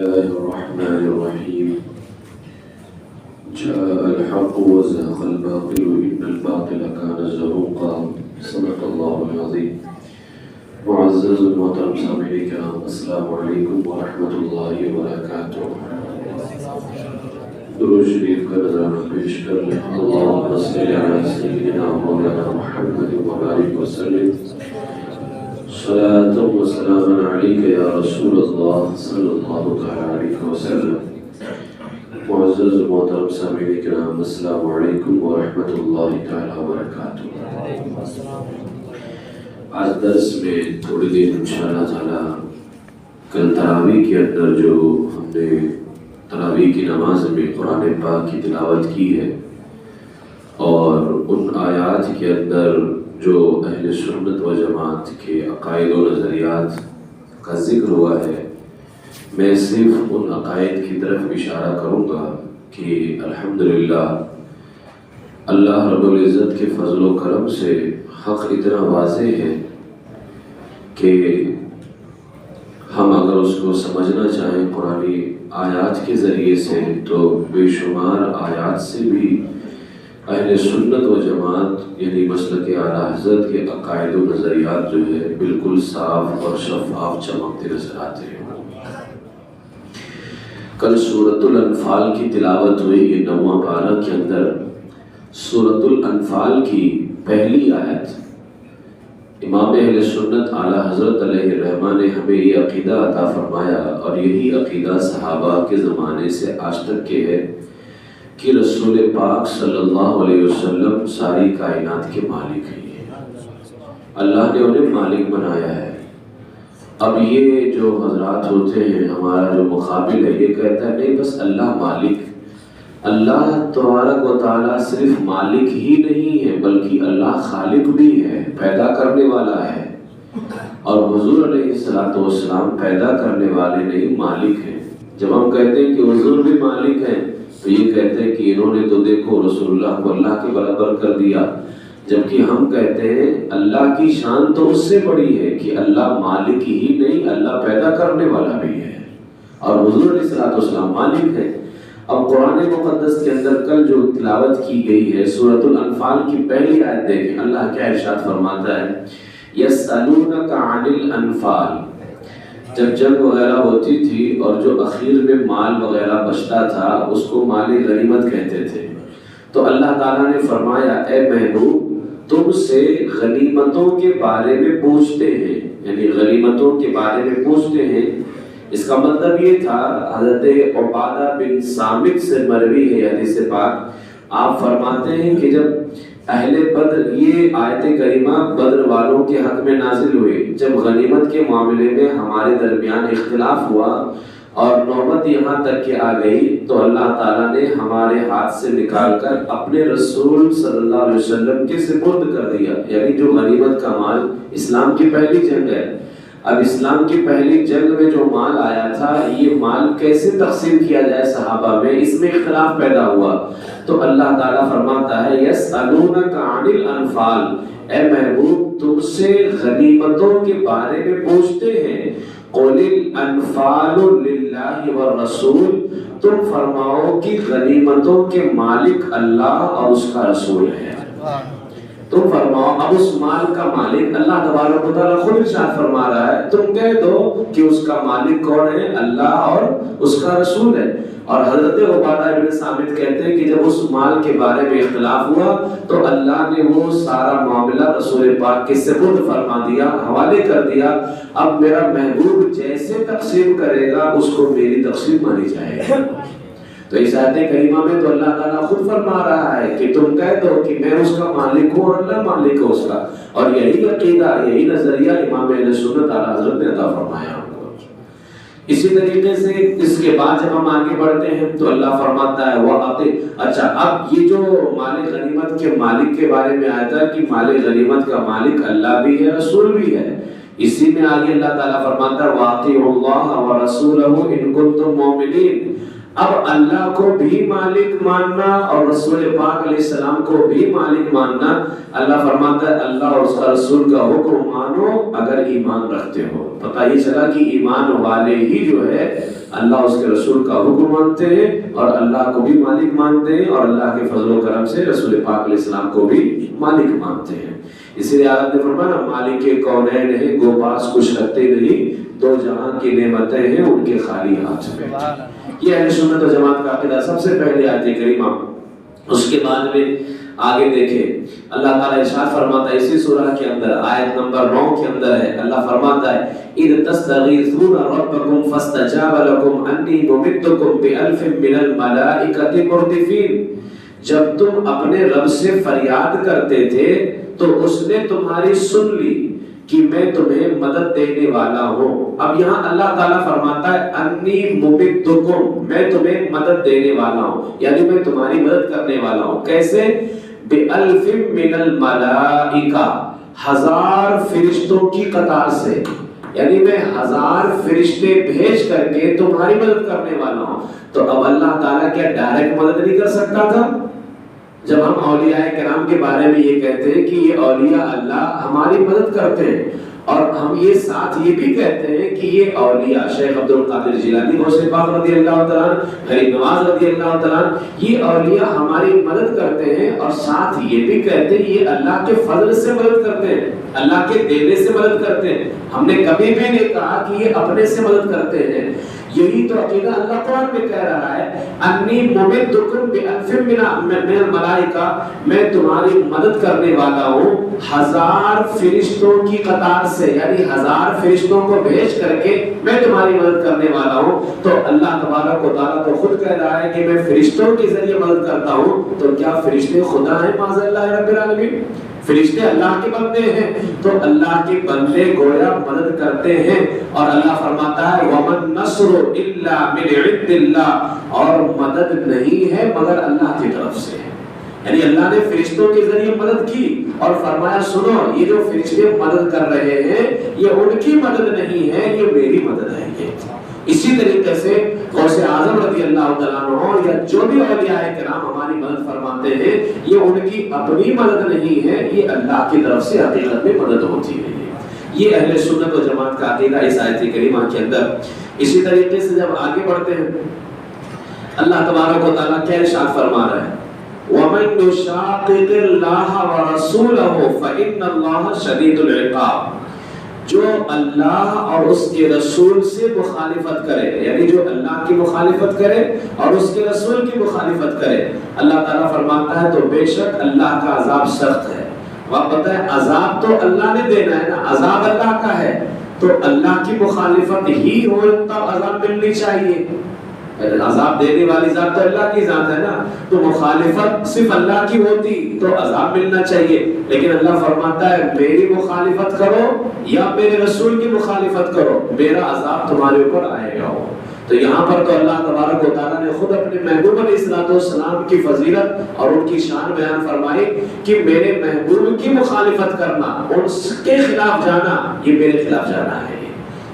الله الرحمن الرحيم جاء الحق وزهق الباطل إن الباطل كان زهوقا صدق الله العظيم. معزز محترم سامعین کرام، السلام علیکم ورحمۃ اللہ وبرکاتہ۔ درود شریف کا نذرانہ پیش کر لیں۔ اللہم صلی علی سیدنا مولانا محمد وبارک وسلم صلاۃ و سلام علیک یا رسول اللہ صلی اللہ علیہ وسلم۔ معزز محترم سامعین کرام، السلام علیکم ورحمۃ اللہ تعالی وبرکاتہ۔ آج درس میں تھوڑی دیر انشاءاللہ تعالی کل تراویح کے اندر جو ہم نے تراویح کی نماز میں قرآن پاک کی تلاوت کی ہے اور ان آیات کے اندر جو اہل سنت و جماعت کے عقائد و نظریات کا ذکر ہوا ہے، میں صرف ان عقائد کی طرف اشارہ کروں گا کہ الحمدللہ اللہ رب العزت کے فضل و کرم سے حق اتنا واضح ہے کہ ہم اگر اس کو سمجھنا چاہیں قرآنی آیات کے ذریعے سے تو بے شمار آیات سے بھی اہل سنت و جماعت یعنی مسلک اعلیٰ حضرت کے عقائد و نظریات جو ہے بالکل صاف اور شفاف چمکتے نظر آتے ہیں۔ کل سورۃ الانفال کی تلاوت ہوئی، یہ 9واں پارہ کے اندر سورۃ الانفال کی پہلی آیت امام اہل سنت اعلیٰ حضرت علیہ الرحمہ نے ہمیں یہ عقیدہ عطا فرمایا، اور یہی عقیدہ صحابہ کے زمانے سے آج تک کے ہے کہ رسول پاک صلی اللہ علیہ وسلم ساری کائنات کے مالک ہیں، اللہ نے انہیں مالک بنایا ہے۔ اب یہ جو حضرات ہوتے ہیں، ہمارا جو مقابل ہے یہ کہتا ہے نہیں بس اللہ مالک، اللہ تبارک و تعالیٰ صرف مالک ہی نہیں ہے بلکہ اللہ خالق بھی ہے، پیدا کرنے والا ہے، اور حضور علیہ السلام پیدا کرنے والے نہیں مالک ہیں۔ جب ہم کہتے ہیں کہ حضور بھی مالک ہیں تو یہ کہتے ہیں کہ انہوں نے تو دیکھو رسول اللہ کو اللہ کے برابر کر دیا، جبکہ ہم کہتے ہیں اللہ کی شان تو اس سے بڑی ہے کہ اللہ مالک ہی نہیں، اللہ پیدا کرنے والا بھی ہے، اور حضور علیہ السلام مالک ہے۔ اب قرآن مقدس کے اندر کل جو تلاوت کی گئی ہے سورۃ الانفال کی پہلی آیت دیکھیں، اللہ کیا ارشاد فرماتا ہے، یسألونک عن الانفال۔ جب جنگ وغیرہ ہوتی تھی اور جو اخیر میں مال وغیرہ بچتا تھا اس کو مال غنیمت کہتے تھے، تو اللہ تعالیٰ نے فرمایا اے محبوب تم سے غنیمتوں کے بارے میں پوچھتے ہیں، یعنی غنیمتوں کے بارے میں پوچھتے ہیں۔ اس کا مطلب یہ تھا، حضرت عبادہ بن صامت سے مروی ہے حدیث پاک، آپ فرماتے ہیں کہ جب اہل بدر، یہ آیت کریمہ بدر والوں کے حق میں نازل ہوئی، جب غنیمت کے معاملے میں ہمارے درمیان اختلاف ہوا اور نوبت یہاں تک کہ آ گئی تو اللہ تعالیٰ نے ہمارے ہاتھ سے نکال کر اپنے رسول صلی اللہ علیہ وسلم کے سپرد کر دیا، یعنی جو غنیمت کا مال، اسلام کی پہلی جنگ ہے، اب اسلام کی پہلی جنگ میں جو مال آیا تھا یہ مال کیسے تقسیم کیا جائے صحابہ میں، اس میں اختلاف پیدا ہوا، تو اللہ تعالیٰ فرماتا ہے یسألونک عن الانفال، اے محبوب تم سے غنیمتوں کے بارے میں پوچھتے ہیں، قل الانفال للہ والرسول، تم فرماؤ کہ غنیمتوں کے مالک اللہ اور اس کا رسول ہے۔ تم فرماؤ، اب اس مال کا مالک اللہ تبارک و تعالیٰ خود ارشاد فرما رہا ہے، تم کہہ دو کہ اس کا مالک کون ہے، اللہ اور اس کا رسول ہے۔ اور حضرت عبادہ بن صامت کہتے ہیں کہ جب اس مال کے بارے میں اختلاف ہوا تو اللہ نے وہ سارا معاملہ رسول پاک کے سپرد فرما دیا، حوالے کر دیا، اب میرا محبوب جیسے تقسیم کرے گا اس کو میری تقسیم مانی جائے گی۔ تو اس آیت کریمہ میں تو اللہ تعالیٰ خود فرما رہا ہے کہ تم کہہ دو کہ میں اس کا مالک ہوں اور اللہ مالک ہے اس کا، اور یہی عقیدہ، یہی نظریہ امام اہل سنت اعلیٰ حضرت نے عطا فرمایا ہم کو۔ اسی طریقے سے اس کے بعد جب ہم آگے بڑھتے ہیں تو اللہ فرماتا ہے اچھا اب یہ جو مال غنیمت کے مالک کے بارے میں آیا تھا کہ مال غنیمت کا مالک اللہ بھی ہے رسول بھی ہے، اسی میں آگے اللہ تعالیٰ فرماتا ہے وَأَطِيعُوا اللَّهَ وَرَسُولَهُ إِن كُنتُم مُؤْمِنِينَ، اب اللہ کو بھی مالک ماننا اور رسول پاک علیہ السلام کو بھی مالک ماننا، اللہ فرماتا ہے اللہ اور اس کا رسول کا حکم مانو اگر ایمان رکھتے ہو۔ پتہ یہ چلا کہ ایمان والے ہی جو ہے اللہ اس کے رسول کا حکم مانتے ہیں اور اللہ کو بھی مالک مانتے ہیں اور اللہ کے فضل و کرم سے رسول پاک علیہ السلام کو بھی مالک مانتے ہیں۔ اسی لیے آپ نے فرمایا مالک کونین ہے گو پاس کچھ رکھتے نہیں، دو جہاں کی نعمتیں ہیں ان کے خالی ہاتھ میں۔ یہ اہل سنت و جماعت کا عقیدہ سب سے پہلے آیت کریمہ۔ اس کے بعد میں آگے دیکھیں اللہ تعالیٰ ارشاد فرماتا ہے اسی سورہ کے اندر آیت نمبر 9 کے اندر ہے، اللہ فرماتا ہے اِذْ تَسْتَغِيثُونَ رَبَّكُمْ فَاسْتَجَابَ لَكُمْ أَنِّي مُمِدُّكُمْ بِأَلْفٍ مِّنَ الْمَلَائِكَةِ مُرْدِفِينَ۔ جب تم اپنے رب سے فریاد کرتے تھے تو اس نے تمہاری سن لی کہ میں تمہیں مدد دینے والا ہوں۔ اب یہاں اللہ تعالیٰ فرماتا ہے انی ممدکم، میں تمہیں مدد دینے والا ہوں، یعنی میں تمہاری مدد کرنے والا ہوں۔ کیسے؟ بِأَلْفٍ مِّنَ الْمَلَائِكَةِ، 1000 فرشتوں کی قطار سے، یعنی میں 1000 فرشتے بھیج کر کے تمہاری مدد کرنے والا ہوں۔ تو اب اللہ تعالیٰ کیا ڈائریکٹ مدد نہیں کر سکتا تھا؟ جب ہم اولیاء کرام کے بارے میں یہ کہتے ہیں کہ یہ اولیاء اللہ ہماری مدد کرتے ہیں، اور ہم یہ ساتھ یہ بھی کہتے ہیں کہ یہ اولیاء شیخ عبد القادر جیلانی غوث پاک رضی اللہ تعالیٰ عنہ، غریب نواز رضی اللہ تعالیٰ عنہ، یہ اولیاء ہماری مدد کرتے ہیں، اور ساتھ یہ بھی کہتے ہیں یہ اللہ کے فضل سے مدد کرتے ہیں، اللہ کے دینے سے مدد کرتے ہیں۔ ہم نے کبھی بھی نہیں کہا کہ یہ اپنے سے مدد کرتے ہیں۔ یہی تو عقیدہ اللہ قرآن میں کہہ رہا ہے انی ممدکم بألف من الملائکہ، میں تمہاری مدد کرنے والا ہوں 1000 فرشتوں کی قطار سے، یعنی 1000 فرشتوں کو بھیج کر کے میں تمہاری مدد کرنے والا ہوں۔ تو اللہ تبارک و تعالیٰ تو خود کہہ رہا ہے کہ میں فرشتوں کے ذریعے مدد کرتا ہوں، تو کیا فرشتے خدا ہیں معاذ اللہ رب العالمین؟ فرشتے اللہ کے بندے ہیں، تو اللہ کے بندے گویا مدد کرتے ہیں، اور اللہ فرماتا ہے وَمَن نَصْرُ إِلَّا مِنْ عِنْدِ اللَّهِ، اور مدد نہیں ہے مگر اللہ کی طرف سے۔ یعنی اللہ نے فرشتوں کے ذریعے مدد کی اور فرمایا سنو یہ جو فرشتے مدد کر رہے ہیں یہ ان کی مدد نہیں ہے، یہ میری مدد ہے۔ اسی طریقے سے غوث اعظم رضی اللہ تعالیٰ عنہ یا جو بھی اولیاء کرام ہماری مدد فرماتے ہیں یہ ان کی اپنی مدد نہیں ہے، یہ اللہ کی طرف سے حقیقت میں مدد ہوتی ہے۔ یہ اہل سنت و جماعت کا عقیدہ اس آیت کریمہ کے اندر۔ اسی طریقے سے جب آگے بڑھتے ہیں اللہ تبارک و تعالیٰ کیا ارشاد فرما رہا ہے وَمَن يُشَاقِقِ اللَّهَ وَرَسُولَهُ فَإِنَّ اللَّهَ شَدِيدُ الْعِقَابِ، جو اللہ اور اس کے رسول سے مخالفت کرے، یعنی جو اللہ کی مخالفت کرے اور اس کے رسول کی مخالفت کرے، اللہ تعالیٰ فرماتا ہے تو بے شک اللہ کا عذاب سخت ہے۔ آپ پتہ ہے عذاب تو اللہ نے دینا ہے نا، عذاب اللہ کا ہے، تو اللہ کی مخالفت ہی ہو تب عذاب ملنی چاہیے۔ عذاب دینے والی ذات تو اللہ کی ذات ہے نا، تو مخالفت صرف اللہ کی ہوتی تو عذاب ملنا چاہیے، لیکن اللہ فرماتا ہے میری مخالفت کرو یا میرے رسول کی مخالفت کرو، میرا عذاب تمہارے اوپر آئے گا۔ تو یہاں پر تو اللہ تبارک و تعالیٰ نے خود اپنے محبوب علیہ السلام کی فضیلت اور ان کی شان بیان فرمائی کہ میرے محبوب کی مخالفت کرنا، ان کے خلاف جانا، یہ میرے خلاف جانا ہے،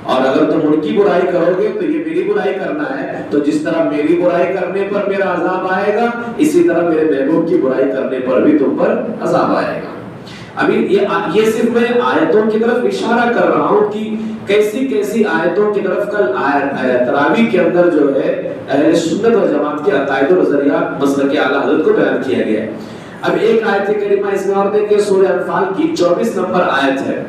اور اگر تم ان کی برائی کرو گے تو یہ میری برائی کرنا ہے۔ تو جس طرح میری برائی کرنے پر میرا عذاب آئے گا، اسی طرح میرے محبوب کی برائی کرنے پر بھی تم پر عذاب آئے گا۔ ابھی یہ صرف میں آیتوں کی طرف اشارہ کر رہا ہوں کہ کیسی کیسی آیتوں کی طرف کل تراویح کے اندر جو ہے اہل سنت و جماعت کے عقائد و نظریات مسلک اعلیٰ حضرت کو بیان کیا گیا ہے۔ اب ایک آیت کریمہ اس میں اور دیکھیں سورہ انفال کی 24 نمبر آیت ہے۔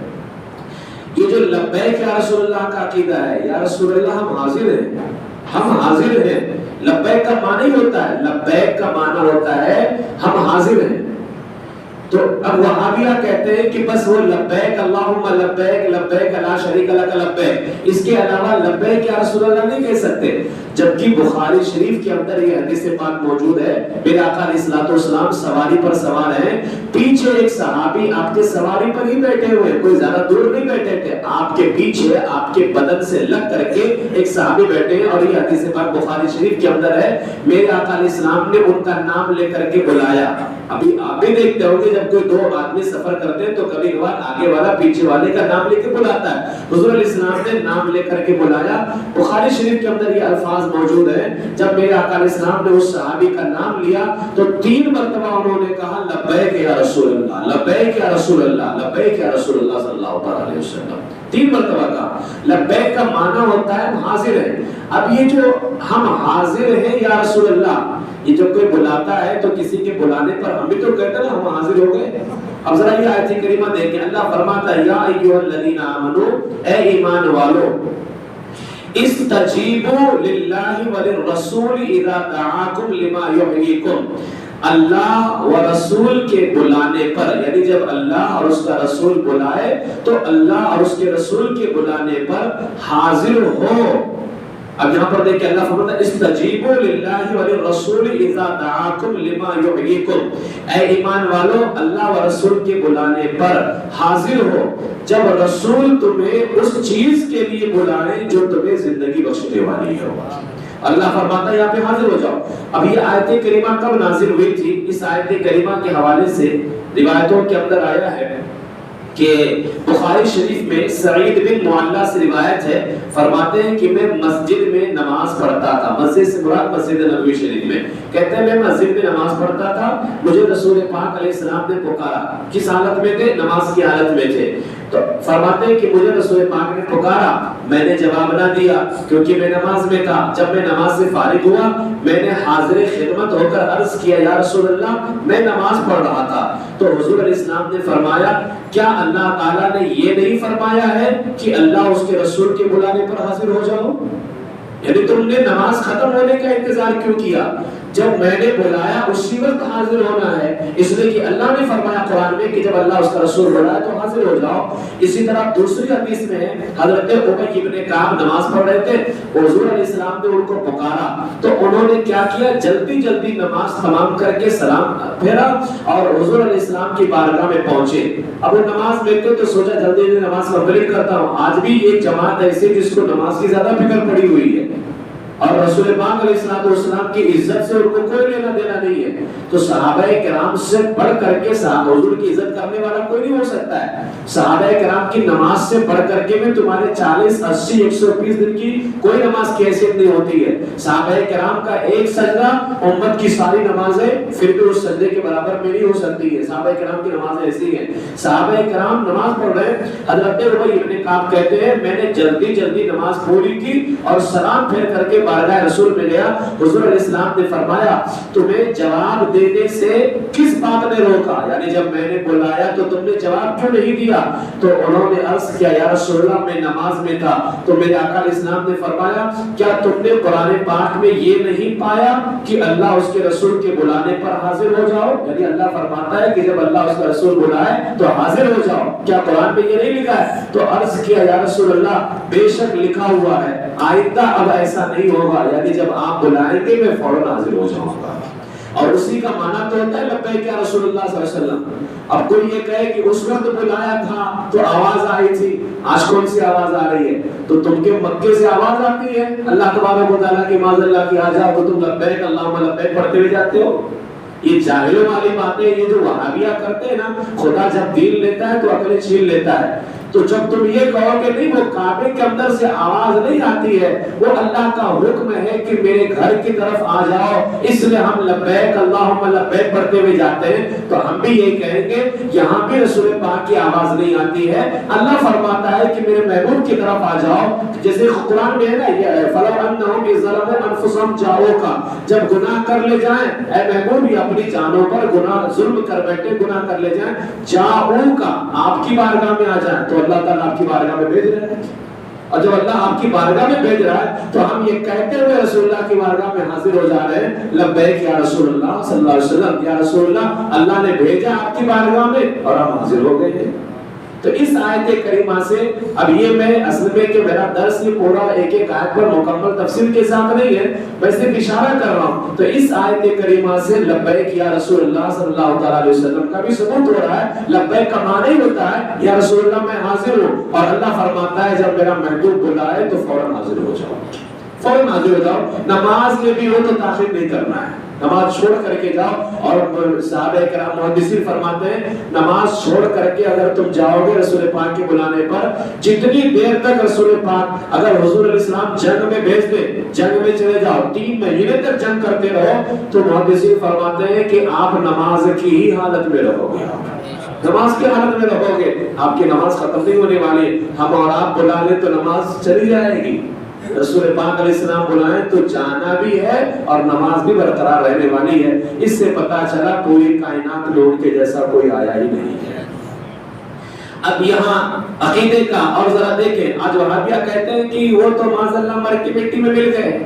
یہ جو لبیک یا رسول اللہ کا عقیدہ ہے، یا رسول اللہ ہم حاضر ہیں، ہم حاضر ہیں، لبیک کا معنی ہوتا ہے، لبیک کا معنی ہوتا ہے ہم حاضر ہیں۔ تو اب وہابیہ کہتے ہیں کہ بس وہ لبیک اللہم لبیک لبیک لا شریک لک لبیک، اس کے علاوہ لبیک یا رسول اللہ نہیں کہہ سکتے، جبکہ بخاری شریف کے اندر یہ حدیث پاک موجود ہے، میرے آقا علیہ الصلوۃ والسلام سواری پر سوار ہیں، پیچھے ایک صحابی آپ کے سواری پر ہی بیٹھے ہوئے، کوئی زیادہ دور نہیں بیٹھے تھے، آپ کے پیچھے آپ کے بدن سے لگ کر کے ایک صحابی بیٹھے ہیں، اور یہ حدیث پاک بخاری شریف کے اندر ہے، میرے آقا علیہ السلام نے ان کا نام لے کر کے بلایا۔ ابھی آپ بھی دیکھتے ہوں گے جب کوئی دو آدمی سفر کرتے ہیں تو کبھی کبھار آگے والا پیچھے والے کا نام لے کے بلاتا ہے. حضور علیہ السلام نے نام لے کر کے بلایا. بخاری شریف کے اندر یہ الفاظ موجود ہیں, جب میرے آقا علیہ السلام نے اس صحابی کا نام لیا تو 3 مرتبہ انہوں نے کہا لبیک یا رسول اللہ, لبیک یا رسول اللہ, لبیک یا رسول اللہ صلی اللہ علیہ وسلم. 3 مرتبہ کہا. لبیک کا معنی ہوتا ہے ہم حاضر ہیں. اب یہ جو ہم حاضر ہیں یا رسول اللہ, یہ جب کوئی بلاتا ہے تو کسی کے بلانے پر ہم بھی تو کہتے ہیں ہم حاضر ہو گئے. اب ذرا یہ آیت کریمہ دیکھیں, اللہ فرماتا ہے یا ایھا الذین آمنو, اے ایمان والو, استجیبوا للہ وللرسول اذا دعاکم لما یحییکم. اللہ و رسول کے بلانے پر, یعنی جب اللہ اور اس کا رسول بلائے تو اللہ اور اس کے رسول کے بلانے پر حاضر ہو. اب یہاں پر دیکھیں اللہ فرماتا ہے استجیبوا للہ وللرسول اذا دعاکم لما یحییکم. اے ایمان والو, اللہ و رسول کے بلانے پر حاضر ہو جب رسول تمہیں اس چیز کے لیے بلائیں جو تمہیں زندگی بخشنے والی ہو. اللہ فرماتا ہے یہاں پہ حاضر ہو جاؤ. اب یہ آیت کریمہ کب نازل ہوئی تھی؟ اس آیت کریمہ کے حوالے سے روایتوں کے اندر آیا ہے کہ بخاری شریف میں سعید بن معلہ سے روایت ہے, فرماتے ہیں کہ میں مسجد میں نماز پڑھتا تھا. مسجد سے مراد مسجد نبوی شریف میں, کہتے ہیں میں مسجد میں نماز پڑھتا تھا, مجھے رسول پاک علیہ السلام نے پکارا. کس حالت میں تھے؟ نماز کی حالت میں تھے. تو فرماتے ہیں کہ مجھے رسول پاک نے پکارا, میں نے جواب نہ دیا کیونکہ میں نماز میں تھا. جب میں نماز سے فارغ ہوا میں نے حاضر خدمت ہو کر عرض کیا یا رسول اللہ میں نماز پڑھ رہا تھا. تو حضور علیہ السلام نے فرمایا کیا اللہ تعالیٰ نے یہ نہیں فرمایا ہے کہ اللہ اس کے رسول کے بلانے پر حاضر ہو جاؤ؟ یعنی تم نے نماز ختم ہونے کا انتظار کیوں کیا؟ جب میں نے بلایا اسی وقت حاضر ہونا ہے, اس لیے کہ اللہ نے فرمایا قرآن میں کہ جب اللہ اس کا رسول بلائے تو حاضر ہو جاؤ. اسی طرح دوسری حدیث میں حضرت ابی ابن کعب نماز پڑھ رہے تھے, حضور علیہ السلام نے ان کو پکارا تو انہوں نے کیا کیا, جلدی جلدی نماز تمام کر کے سلام پھیرا اور حضور علیہ السلام کی بارگاہ میں پہنچے. اب وہ نماز میں تھے تو سوچا جلدی جلدی نماز کمپلیٹ کرتا ہوں. آج بھی ایک جماعت ایسی جس کو نماز کی زیادہ فکر پڑی ہوئی ہے اور رسول پاک علیہ السلام کی عزت سے ان کو کوئی لینا دینا نہیں ہے. تو صحابہ کرام سے بڑھ کر کے صحابہ حضور کی عزت کرنے والا کوئی نہیں ہو سکتا ہے. صحابہ کرام کی نماز سے بڑھ کر کے بھی تمہارے 40 80 120 دن کی کوئی نماز کی حیثیت نہیں ہوتی ہے. صحابہ کرام کا ایک سجدہ امت کی ساری نمازیں پھر بھی اس سجدے کے برابر میں نہیں ہو سکتی ہے. صحابہ کرام کی نمازیں ایسی ہیں. صحابہ کرام نماز پڑھ رہے ہیں, حضرت ابی ابن کعب کہتے ہیں میں نے جلدی جلدی نماز پوری کی اور سلام پھیر کر کے بارگاہ رسول میں گیا. حضور علیہ السلام نے فرمایا تمہیں جواب دینے سے کس بات نے روکا, یعنی جب میں نے بلایا تو تم نے جواب کیوں نہیں دیا؟ تو انہوں نے عرض کیا یا رسول اللہ میں نماز میں تھا. تو میرے آقا علیہ السلام نے فرمایا کیا تم نے قرآن پاک میں یہ نہیں پایا کہ اللہ اس کے رسول کے بلانے پر حاضر ہو جاؤ؟ یعنی اللہ فرماتا ہے کہ جب اللہ اس کا رسول بلائے تو حاضر ہو جاؤ. کیا قرآن میں یہ نہیں لکھا ہے؟ تو عرض کیا یا رسول اللہ بے شک لکھا ہوا ہے, آئندہ اب ایسا نہیں ہوگا, یعنی جب آپ بلائیں گے میں فوراً حاضر ہو جاؤں گا. اور اسی کا معنی تو ہوتا ہے لبیک یا رسول اللہ صلی اللہ علیہ وسلم. اب کوئی یہ کہے کہ اس وقت بلایا تھا تو آواز آئی تھی, آج کون سی آواز آ رہی ہے؟ تو تم کے مکے سے آواز آتی ہے اللہ تبارک و تعالیٰ کی معاذ اللہ کی آ جاؤ تو تم لبیک اللہم لبیک پڑھتے ہوئے جاتے ہو. یہ جاہلوں والی باتیں, یہ جو وہابیہ کرتے ہیں نا, خدا جب دین لیتا ہے تو عقلیں چھین لیتا ہے. تو جب تم یہ کہو کہ نہیں وہ کعبے کے اندر سے آواز نہیں آتی ہے, وہ اللہ کا حکم ہے کہ میرے گھر کی طرف آ جاؤ, اس لیے ہم لبیک اللہم لبیک پڑھتے ہوئے جاتے ہیں, تو ہم بھی یہ کہیں گے یہاں بھی رسول پاک کی آواز نہیں آتی ہے. اللہ فرماتا ہے کہ میرے محبوب کی طرف آ جاؤ, جیسے قرآن میں ہے نا یہ فَلَوْ أَنَّهُمْ إِذْ ظَلَمُوا أَنفُسَهُمْ جَاءُوكَ, جب گناہ کر لے جائیں اے محبوب یہ اپنی جانوں پر گناہ ظلم کر بیٹھے, گناہ کر لے جائیں, جاءُوكَ آپ کی بارگاہ میں آ جائیں, تو اللہ تعالیٰ آپ کی بارگاہ میں بھیج رہے ہیں. اور جب اللہ آپ کی بارگاہ میں بھیج رہا ہے تو ہم یہ کہتے ہوئے رسول اللہ کی بارگاہ میں حاضر ہو جا رہے ہیں لبیک یا رسول اللہ صلی اللہ علیہ وسلم, یا رسول اللہ اللہ نے بھیجا آپ کی بارگاہ میں اور ہم حاضر ہو گئے ہیں. تو اس آیت کریمہ سے اب یہ میں اصل میں کہ میرا درس یہ پورا ایک ایک آیت پر مکمل تفصیل کے ساتھ نہیں ہے, میں صرف اشارہ کر رہا ہوں. تو اس آیت کریمہ سے لبیک یا رسول اللہ صلی اللہ علیہ وسلم کا بھی ثبوت ہو رہا ہے. لبیک کا معنی ہی ہوتا ہے یا رسول اللہ میں حاضر ہوں, اور اللہ فرماتا ہے جب میرا محبوب بلائے تو فوراً حاضر ہو جاؤ, فوراً حاضر ہو جاؤ. نماز میں بھی ہو تو تاخیر نہیں کرنا ہے. نماز چھوڑ کر کے جاؤ. اور صحابہ کرام محدثین فرماتے ہیں نماز چھوڑ کر کے اگر تم جاؤ گے رسول پاک کے بلانے پر, جتنی دیر تک رسول پاک اگر حضور علیہ السلام جنگ میں بھیج دے, جنگ میں چلے جاؤ, 3 مہینے تک جنگ کرتے رہو, تو محدثین فرماتے ہیں کہ آپ نماز کی ہی حالت میں رہو گے, نماز کی حالت میں رہو گے, آپ کی نماز ختم نہیں ہونے والی ہے. ہم اور آپ بلا لیں تو نماز چلی جائے گی, رسول پاک علیہ السلام بلائیں تو جانا بھی ہے اور نماز بھی برقرار رہنے والی ہے. اس سے پتا چلا پوری کائنات میں ان کے جیسا کوئی آیا ہی نہیں ہے. اب یہاں عقیدے کا اور ذرا دیکھیں, آج وہابیہ کہتے ہیں کہ وہ تو معاذ اللہ مر کے مٹی میں مل گئے,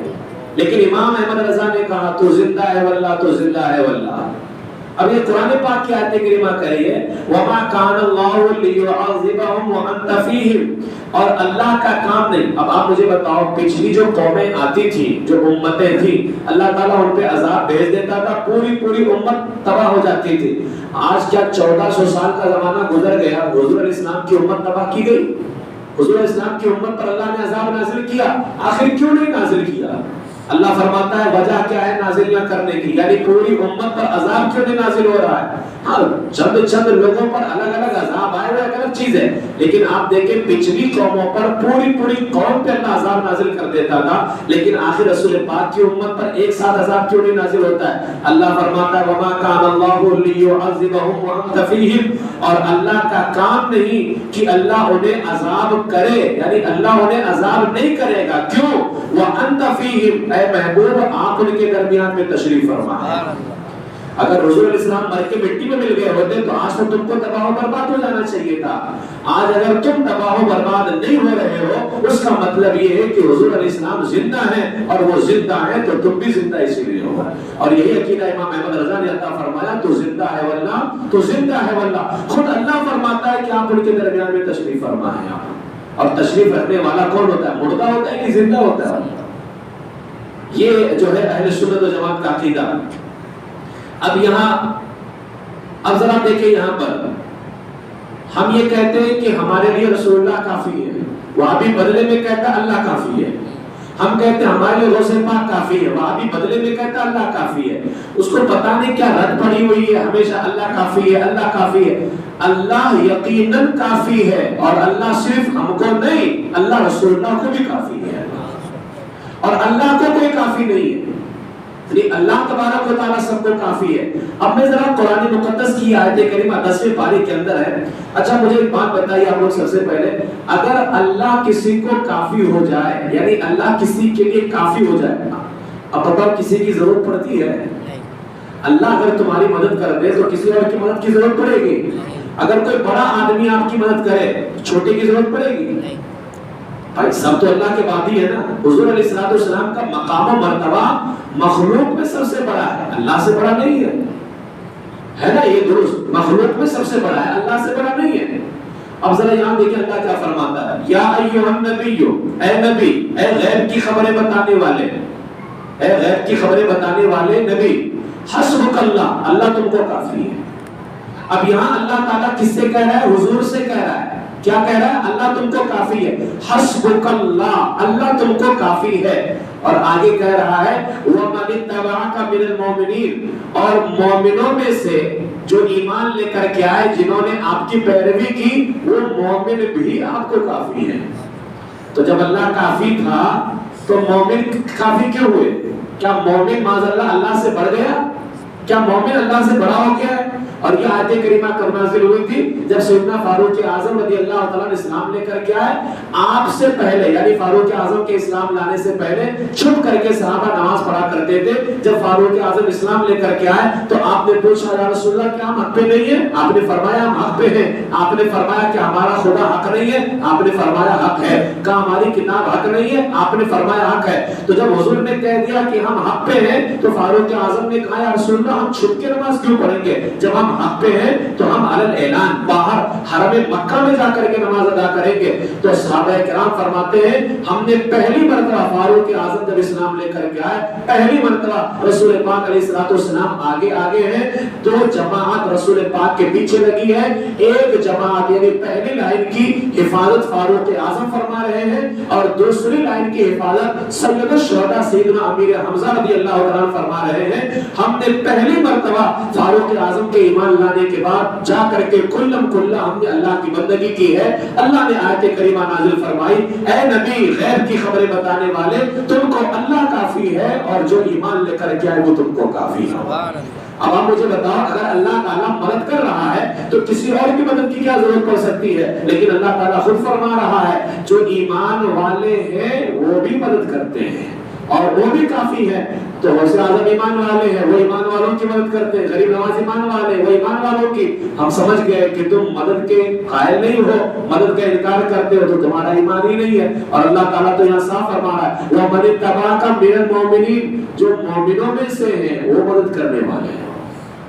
لیکن امام احمد رضا نے کہا تو زندہ ہے واللہ, تو زندہ ہے واللہ. اب یہ قرآن پاک کی آیت کریمہ کہی ہے وَمَا كَانَ اللَّهُ لِيُعَذِّبَهُمْ وَأَنْتَ فِيهِمْ, اور اللہ کا کام نہیں. اب آپ مجھے بتاؤ, پچھلی جو قومیں آتی تھی, جو امتیں تھیں, اللہ تعالیٰ ان پہ عذاب بھیج دیتا تھا, پوری امت تباہ ہو جاتی تھی. آج کیا 1400 سال کا زمانہ گزر گیا, حضور علیہ السلام کی امت تباہ کی گئی؟ حضور علیہ السلام کی امت پر اللہ نے عذاب نازل کیا, آخر کیوں نہیں نازل کیا؟ اللہ فرماتا ہے وجہ کیا ہے نازل نہ کرنے کی, یعنی پوری امت پر عذاب کیوں نہیں نازل ہو رہا ہے؟ ہاں چند لوگوں پر الگ الگ عذاب آئے ہوئے الگ چیز ہے, لیکن آپ دیکھیں پچھلی قوموں پر پوری قوم پہ اللہ عذاب نازل کر دیتا تھا, لیکن آخر رسول پاک کی امت پر ایک ساتھ عذاب کیوں نہیں نازل ہوتا ہے؟ اللہ فرماتا ہے وما كان الله ليعذبهم وانت فيهم, اور اللہ کا کام نہیں کہ اللہ انہیں عذاب کرے, یعنی اللہ انہیں عذاب نہیں کرے گا. کیوں؟ وانت فيهم, اے محبوب آپ ان کے درمیان میں تشریف فرما ہے. اگر حضور علیہ السلام مر کے مٹی میں مل گئے ہوتے تو آج تو تم کو تباہ و برباد ہو جانا چاہیے تھا. آج اگر تم تباہ و برباد نہیں ہو رہے ہو, اس کا مطلب یہ ہے کہ حضور علیہ السلام زندہ ہیں, اور وہ زندہ ہیں تو تم بھی زندہ اسی لیے ہو. اور یہی عقیدہ امام احمد رضا نے عطا فرمایا تو زندہ ہے واللہ, تو زندہ ہے واللہ. خود اللہ فرماتا ہے کہ آپ ان کے درمیان میں تشریف فرما ہے. اور تشریف رکھنے والا کون ہوتا ہے؟ مردہ ہوتا ہے کہ زندہ ہوتا ہے؟ یہ جو ہے اہل سنت و جماعت کا عقیدہ. اب ذرا دیکھیں, یہاں پر ہم یہ کہتے ہیں کہ ہمارے لیے رسول اللہ کافی ہے, وہابی بدلے میں کہتا ہے اللہ کافی ہے. ہم کہتے ہیں ہمارے لیے غوث پاک کافی ہے, وہابی بدلے میں کہتا ہے اللہ کافی ہے. اس کو پتہ نہیں کیا رد پڑی ہوئی ہے ہمیشہ اللہ کافی ہے, اللہ کافی ہے. اللہ یقیناً کافی ہے, اور اللہ صرف ہم کو نہیں, اللہ رسول اللہ کو بھی کافی ہے, اور اللہ کو کوئی کافی نہیں ہے. اللہ تبارک و تعالیٰ سب کو کافی ہے. اب میں ذرا قرآن مقدس کی آیت کریمہ 10ویں پارے کے اندر ہے. اچھا مجھے ایک بات بتائیے آپ لوگ سب سے پہلے, اگر اللہ کسی کو کافی ہو جائے, یعنی اللہ کسی کے لیے کافی ہو جائے, اب بتاؤ کسی کی ضرورت پڑتی ہے؟ اللہ اگر تمہاری مدد کر دے تو کسی اور کی مدد کی ضرورت پڑے گی؟ اگر کوئی بڑا آدمی آپ کی مدد کرے, چھوٹے کی ضرورت پڑے گی؟ بھائی سب تو اللہ کے بعد ہی ہے نا. حضور علیہ السلام کا مقام و مرتبہ مخلوق میں سب سے بڑا ہے, اللہ سے بڑا نہیں ہے نا, یہ درست, مخلوق میں سب سے بڑا ہے, اللہ سے بڑا نہیں ہے. اب ذرا یہاں دیکھیں اللہ کیا فرماتا ہے, یا ایھا النبی, اے نبی, اے غیب کی خبریں بتانے والے, اے غیب کی خبریں بتانے والے نبی, حسبک اللہ, اللہ تم کو کافی ہے. اب یہاں اللہ تعالیٰ کس سے کہہ رہا ہے؟ حضور سے کہہ رہا ہے. کیا کہہ رہا ہے؟ اللہ تم کو کافی ہے. حسبک اللہ, اللہ تم کو کافی ہے. اور آگے کہہ رہا ہے وَمَنِ اتَّبَعَكَ مِنَ الْمُؤْمِنِينَ, اور مومنوں میں سے جو ایمان لے کر کے آئے, جنہوں نے آپ کی پیروی کی, وہ مومن بھی آپ کو کافی ہے. تو جب اللہ کافی تھا تو مومن کافی کیوں ہوئے؟ کیا مومن معاذ اللہ سے بڑھ گیا؟ کیا مومن اللہ سے بڑا ہو گیا ہے؟ اور یہ آیت کریمہ کب نازل ہوئی تھی؟ جب سیدنا فاروق اعظم رضی اللہ تعالیٰ نے اسلام لے کر کے آئے. آپ سے پہلے, یعنی فاروق اعظم کے اسلام لانے سے پہلے چھپ کر کے صحابہ نماز پڑھا کرتے تھے. جب فاروق اعظم اسلام لے کر کے آئے تو آپ نے پوچھا یا رسول اللہ کیا ہم حق پہ نہیں ہیں؟ آپ نے فرمایا ہم حق پہ ہیں. آپ نے فرمایا کہ ہمارا خدا حق نہیں ہے؟ آپ نے فرمایا حق ہے. کہا ہماری کتاب حق نہیں ہے؟ آپ نے فرمایا حق ہے. تو جب حضور نے کہہ دیا کہ ہم حق پہ ہیں تو فاروق اعظم نے کہا یا رسول اللہ ہم چھپ کے نماز کیوں پڑھیں گے؟ جب ہم ہم حق پہ ہیں تو ہم علل اعلان باہر حرم مکہ میں جا کر کے نماز ادا کریں گے. تو صحابہ کرام فرماتے ہیں ہم نے پہلی مرتبہ فاروق اعظم جب اسلام لے کر کے آئے, پہلی مرتبہ رسول پاک علیہ الصلوۃ والسلام آگے ہیں, دو جماعت رسول پاک کے پیچھے لگی ہے, ایک جماعت یعنی پہلی لائن کی حفاظت فاروق اعظم فرما رہے ہیں اور دوسری لائن کی حفاظت سید الشہداء سیدنا امیر حمزہ رضی اللہ عنہ فرما رہے ہیں. ہم نے پہلی مرتبہ فاروق اعظم کے ایمان لانے کے بعد جا کر کے کلم کلہ ہم نے اللہ کی بندگی کی ہے. اللہ نے آیت کریمہ نازل فرمائی, اے نبی غیب کی خبریں بتانے والے تم کو اللہ کافی ہے اور جو ایمان لے کر کے آئے وہ تم کو کافی ہے. اب آپ مجھے بتاؤ اگر اللہ تعالیٰ مدد کر رہا ہے تو کسی اور کی مدد کی کیا ضرورت پڑ سکتی ہے؟ لیکن اللہ تعالیٰ خود فرما رہا ہے جو ایمان والے ہیں وہ بھی مدد کرتے ہیں اور وہ بھی کافی ہے. تو غوث اعظم ایمان والے ہیں, وہ ایمان والوں کی مدد کرتے ہیں. غریب نواز ایمان والے, وہ ایمان والوں کی. ہم سمجھ گئے کہ تم مدد کے قائل نہیں ہو, مدد کا انکار کرتے ہو تو تمہارا ایمان ہی نہیں ہے. اور اللہ تعالیٰ تو یہاں صاف فرما رہا ہے وَمَنِ اتَّبَعَكَ مِنَ الْمُؤْمِنِينَ, جو مومنوں میں سے ہیں وہ مدد کرنے والے ہیں.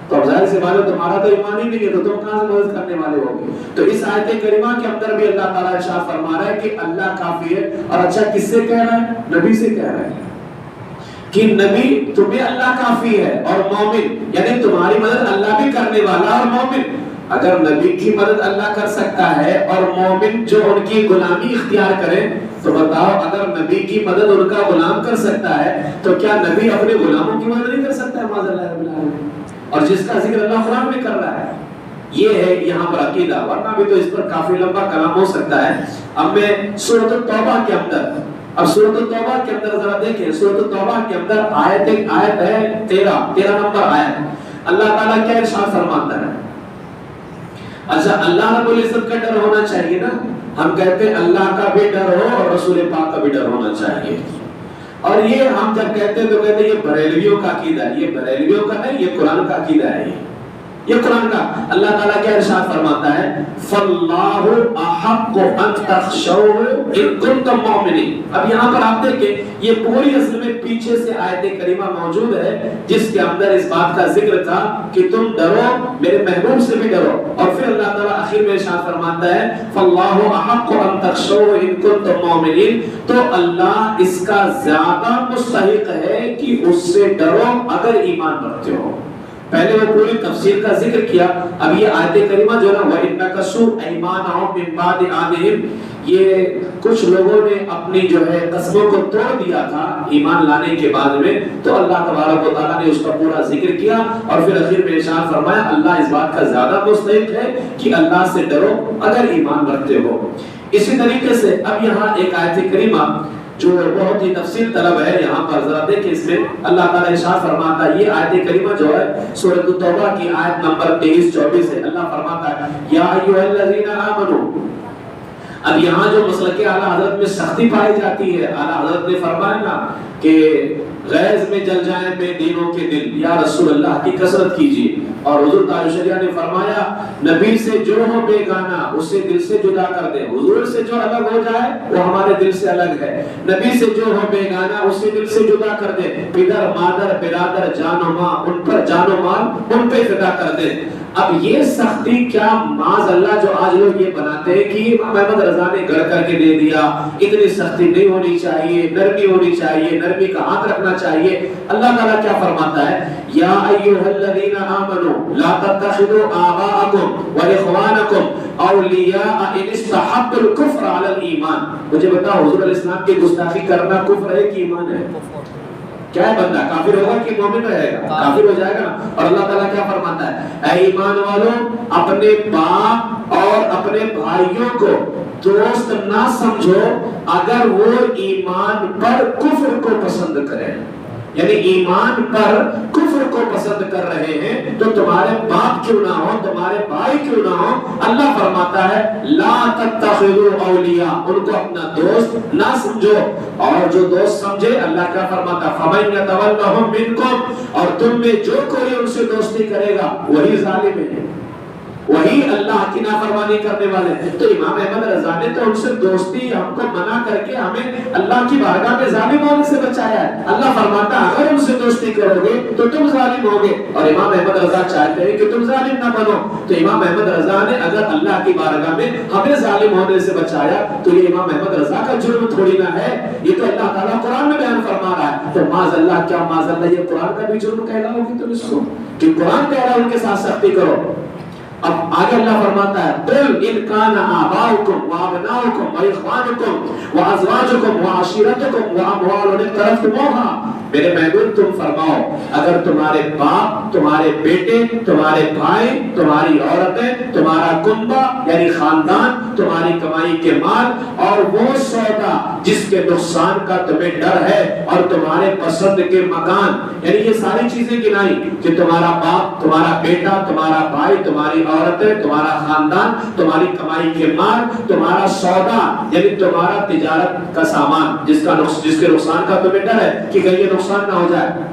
تو اب ظاہر سی بات ہے تمہارا تو ایمان ہی نہیں ہے تو تم کہاں سے مدد کرنے والے ہوگے؟ تو اس آیت کریمہ کے اندر بھی اللہ تعالیٰ ارشاد فرما رہا ہے کہ اللہ کافی ہے. اور اچھا کس سے کہہ رہا ہے؟ نبی سے کہہ رہا ہے کہ نبی تمہیں اللہ کافی ہے اور مومن یعنی تمہاری مدد اللہ بھی کرنے والا اور مومن. اگر نبی کی مدد اللہ کر سکتا ہے اور مومن جو ان کی غلامی اختیار کرے تو بتاؤ اگر نبی کی مدد ان کا غلام کر سکتا ہے تو کیا نبی اپنے غلاموں کی مدد نہیں کر سکتا ہے؟ معاذ اللہ رب العالمین. اور جس کا ذکر اللہ قرآن میں کر رہا ہے. یہ ہے یہاں پر عقیدہ, ورنہ بھی تو اس پر کافی لمبا کلام ہو سکتا ہے. اب میں سورۃ التوبہ کے اندر سورۃ التوبہ کے اندر ذرا دیکھیں. سورۃ التوبہ کے اندر آیت ہے 13 نمبر آیت. اللہ تعالیٰ کیا ارشاد فرماتا ہے؟ اچھا اللہ رب العزت کا ڈر ہونا چاہیے نا. ہم کہتے ہیں اللہ کا بھی ڈر ہو اور رسول پاک کا بھی ڈر ہونا چاہیے. اور یہ ہم جب کہتے ہیں تو کہتے ہیں یہ بریلویوں کا عقیدہ ہے. یہ بریلویوں کا نہیں, یہ قرآن کا عقیدہ ہے. یہ قرآن کا. اللہ تعالیٰ کیا ارشاد فرماتا ہے فَاللَّهُ أَحَقُّ أَن تَخْشَوْهُ إِن كُنتُم مُؤْمِنِينَ. اب یہاں پر آپ دیکھیں یہ پوری اصل میں پیچھے سے آیت کریمہ موجود ہے جس کے اندر اس بات کا ذکر تھا کہ تم ڈرو, میرے محبوب سے بھی ڈرو. اور پھر اللہ تعالیٰ آخر میں ارشاد فرماتا ہے فَاللَّهُ أَحَقُّ أَن تَخْشَوْهُ إِن كُنتُم مُؤْمِنِينَ. تو اللہ اس کا زیادہ مستحق ہے کہ اس سے ڈرو اگر ایمان رکھتے ہو. پہلے وہ پوری تفسیر کا ذکر کیا. اب یہ آیت کریمہ جو ہے نا وَإِنَّكَسُوا أَيْمَانَهُم مِّن بَعْدِ عَهْدِهِمْ, یہ کچھ لوگوں نے اپنی جو ہے قسموں کو توڑ دیا تھا ایمان لانے کے بعد میں, تو اللہ تبارک و تعالیٰ نے اس کا پورا ذکر کیا اور پھر آخر میں ارشاد فرمایا اللہ اس بات کا زیادہ مستحق ہے کہ اللہ سے ڈرو اگر ایمان رکھتے ہو. اسی طریقے سے اب یہاں ایک آیت کریمہ جو بہت ہی تفصیل طلب ہے, یہاں پر ذرا دیکھیں. اس میں اللہ تعالیٰ ارشاد فرماتا ہے, یہ آیت کریمہ جو ہے سورۃ التوبہ کی آیت نمبر 23-24 ہے. اللہ فرماتا ہے یا ایھا الذین آمنوا. اب یہاں جو مسلک اعلیٰ حضرت میں سختی پائی جاتی ہے, اعلیٰ حضرت نے فرمایا نا کہ غیظ میں جل جائیں بے دینوں کے دل, یا رسول اللہ کی کثرت کیجیے. اور حضور تاج الشریعہ نے فرمایا نبی سے جو ہو بے گانا اسے دل سے جدا کر دیں. حضور سے جو الگ ہو جائے وہ ہمارے دل سے الگ ہے. نبی سے جو ہو بے گانا اسے دل سے جدا کر دیں. پدر مادر برادر جان و ماں ان پر جان و مال ان پہ فدا کر دیں. اب یہ سختی کیا معاذ اللہ جو آج لوگ یہ بناتے ہیں کہ امام احمد رضا نے گڑھ کر کے دے دیا, اتنی سختی نہیں ہونی چاہیے, نرمی ہونی چاہیے, نرمی کا ہاتھ رکھنا چاہیے. اللہ تعالیٰ کیا فرماتا ہے یا ایھا الذین آمنوا لا تتخذوا آباءکم واخوانکم اولیاء ان استحبوا الکفر علی الایمان. مجھے بتاؤ حضور علیہ السلام کی گستاخی کرنا کفر ہے کہ ایمان ہے؟ کیا ہے بندہ کافر ہوگا کہ مومن رہے گا؟ کافر ہو جائے گا. اور اللہ تعالیٰ کیا فرماتا ہے اے ایمان والوں اپنے باپ اور اپنے بھائیوں کو دوست نہ سمجھو اگر وہ ایمان پر کفر کو پسند کریں. یعنی ایمان پر کفر کو پسند کر رہے ہیں تو تمہارے باپ کیوں نہ ہو, تمہارے بھائی کیوں نہ ہو. اللہ فرماتا ہے لا تتخذوا اولیاء, ان کو اپنا دوست نہ سمجھو. اور جو دوست سمجھے اللہ کیا فرماتا فمن یتولہم منکم, اور تم میں جو کوئی ان سے دوستی کرے گا وہی ظالم ہے, وہی اللہ کی نافرمانی کرنے والے ہیں. تو امام احمد رضا نے تو ان سے دوستی ہم کو منع کر کے ہمیں اللہ کی بارگاہ میں ظالم ہونے سے بچایا ہے. اللہ فرماتا اگر ان سے دوستی زبردستی کرو گے تو تم ظالم ہوگے. اور امام احمد رضا چاہتے ہیں کہ تم ظالم نہ بنو. تو امام احمد رضا نے اگر اللہ کی بارگاہ میں ہمیں ظالم ہونے سے بچایا تو یہ امام احمد رضا کا جرم تھوڑی نہ ہے, یہ تو اللہ تعالیٰ قرآن میں بیان فرما رہا ہے. تو معاذ اللہ, کیا معاذ اللہ یہ قرآن کا بھی جرم کہلاؤ گی تم اس کو کہ قرآن کہہ رہا ہے ان کے ساتھ سختی کرو. اب آگے اللہ فرماتا ہے قل ان کان آباؤکم وابناؤکم واخوانکم وازواجکم وعشیرتکم واموال اقترفتموها, میرے محبوب تم فرماؤ اگر تمہارے باپ, تمہارے بیٹے, تمہارے بھائی, تمہاری عورتیں, تمہارا کنبہ یعنی خاندان, تمہاری کمائی کے مال اور وہ سودا جس کے نقصان کا تمہیں ڈر ہے اور تمہارے پسند کے مکان, یعنی یہ ساری چیزیں گنائی کہ تمہارا باپ, تمہارا بیٹا, تمہارا بھائی, تمہاری عورتیں, تمہارا خاندان, تمہاری کمائی کے مال, تمہارا سودا یعنی تمہارا تجارت کا سامان جس کے نقصان کا تمہیں ڈر ہے کہ کہیں یہ نقصان نہ ہو جائے,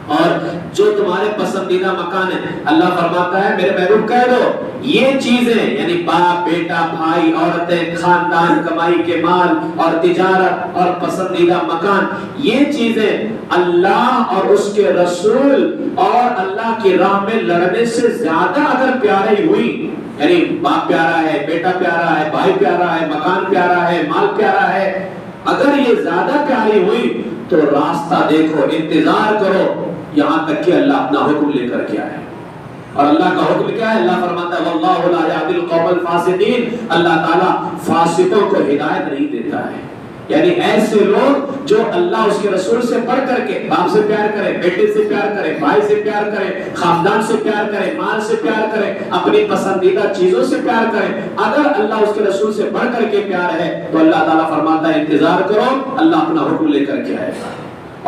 اور جو تمہارے پسندیدہ مکان ہے. اللہ فرماتا ہے میرے محبوب کہہ دو یہ چیزیں یعنی باپ, بیٹا, بھائی, عورتیں, خاندان, کمائی کے مال اور تجارت اور پسندیدہ مکان, یہ چیزیں اللہ اور اس کے رسول اور اللہ کی راہ میں لڑنے سے زیادہ اگر پیاری ہوئی, یعنی باپ پیارا ہے, بیٹا پیارا ہے, بھائی پیارا ہے, مکان پیارا ہے, مال پیارا ہے, اگر یہ زیادہ پیاری ہوئی تو راستہ دیکھو, انتظار کرو یہاں تک کہ اللہ اپنا حکم لے کر کے آئے. اور اللہ کا حکم کیا ہے؟ اللہ فرماتا ہے واللہ لا یہدی القوم الفاسقین, اللہ تعالیٰ فاسقوں کو ہدایت نہیں دیتا ہے. یعنی ایسے لوگ جو اللہ اس کے رسول سے بڑھ کر کے باپ سے پیار کرے, بیٹے سے پیار کرے, بھائی سے پیار کرے, خاندان سے پیار کرے, مال سے پیار کرے, اپنی پسندیدہ چیزوں سے پیار کرے, اگر اللہ اس کے رسول سے بڑھ کر کے پیار ہے تو اللہ تعالیٰ فرماتا ہے انتظار کرو, اللہ اپنا حکم لے کر کے آئے گا.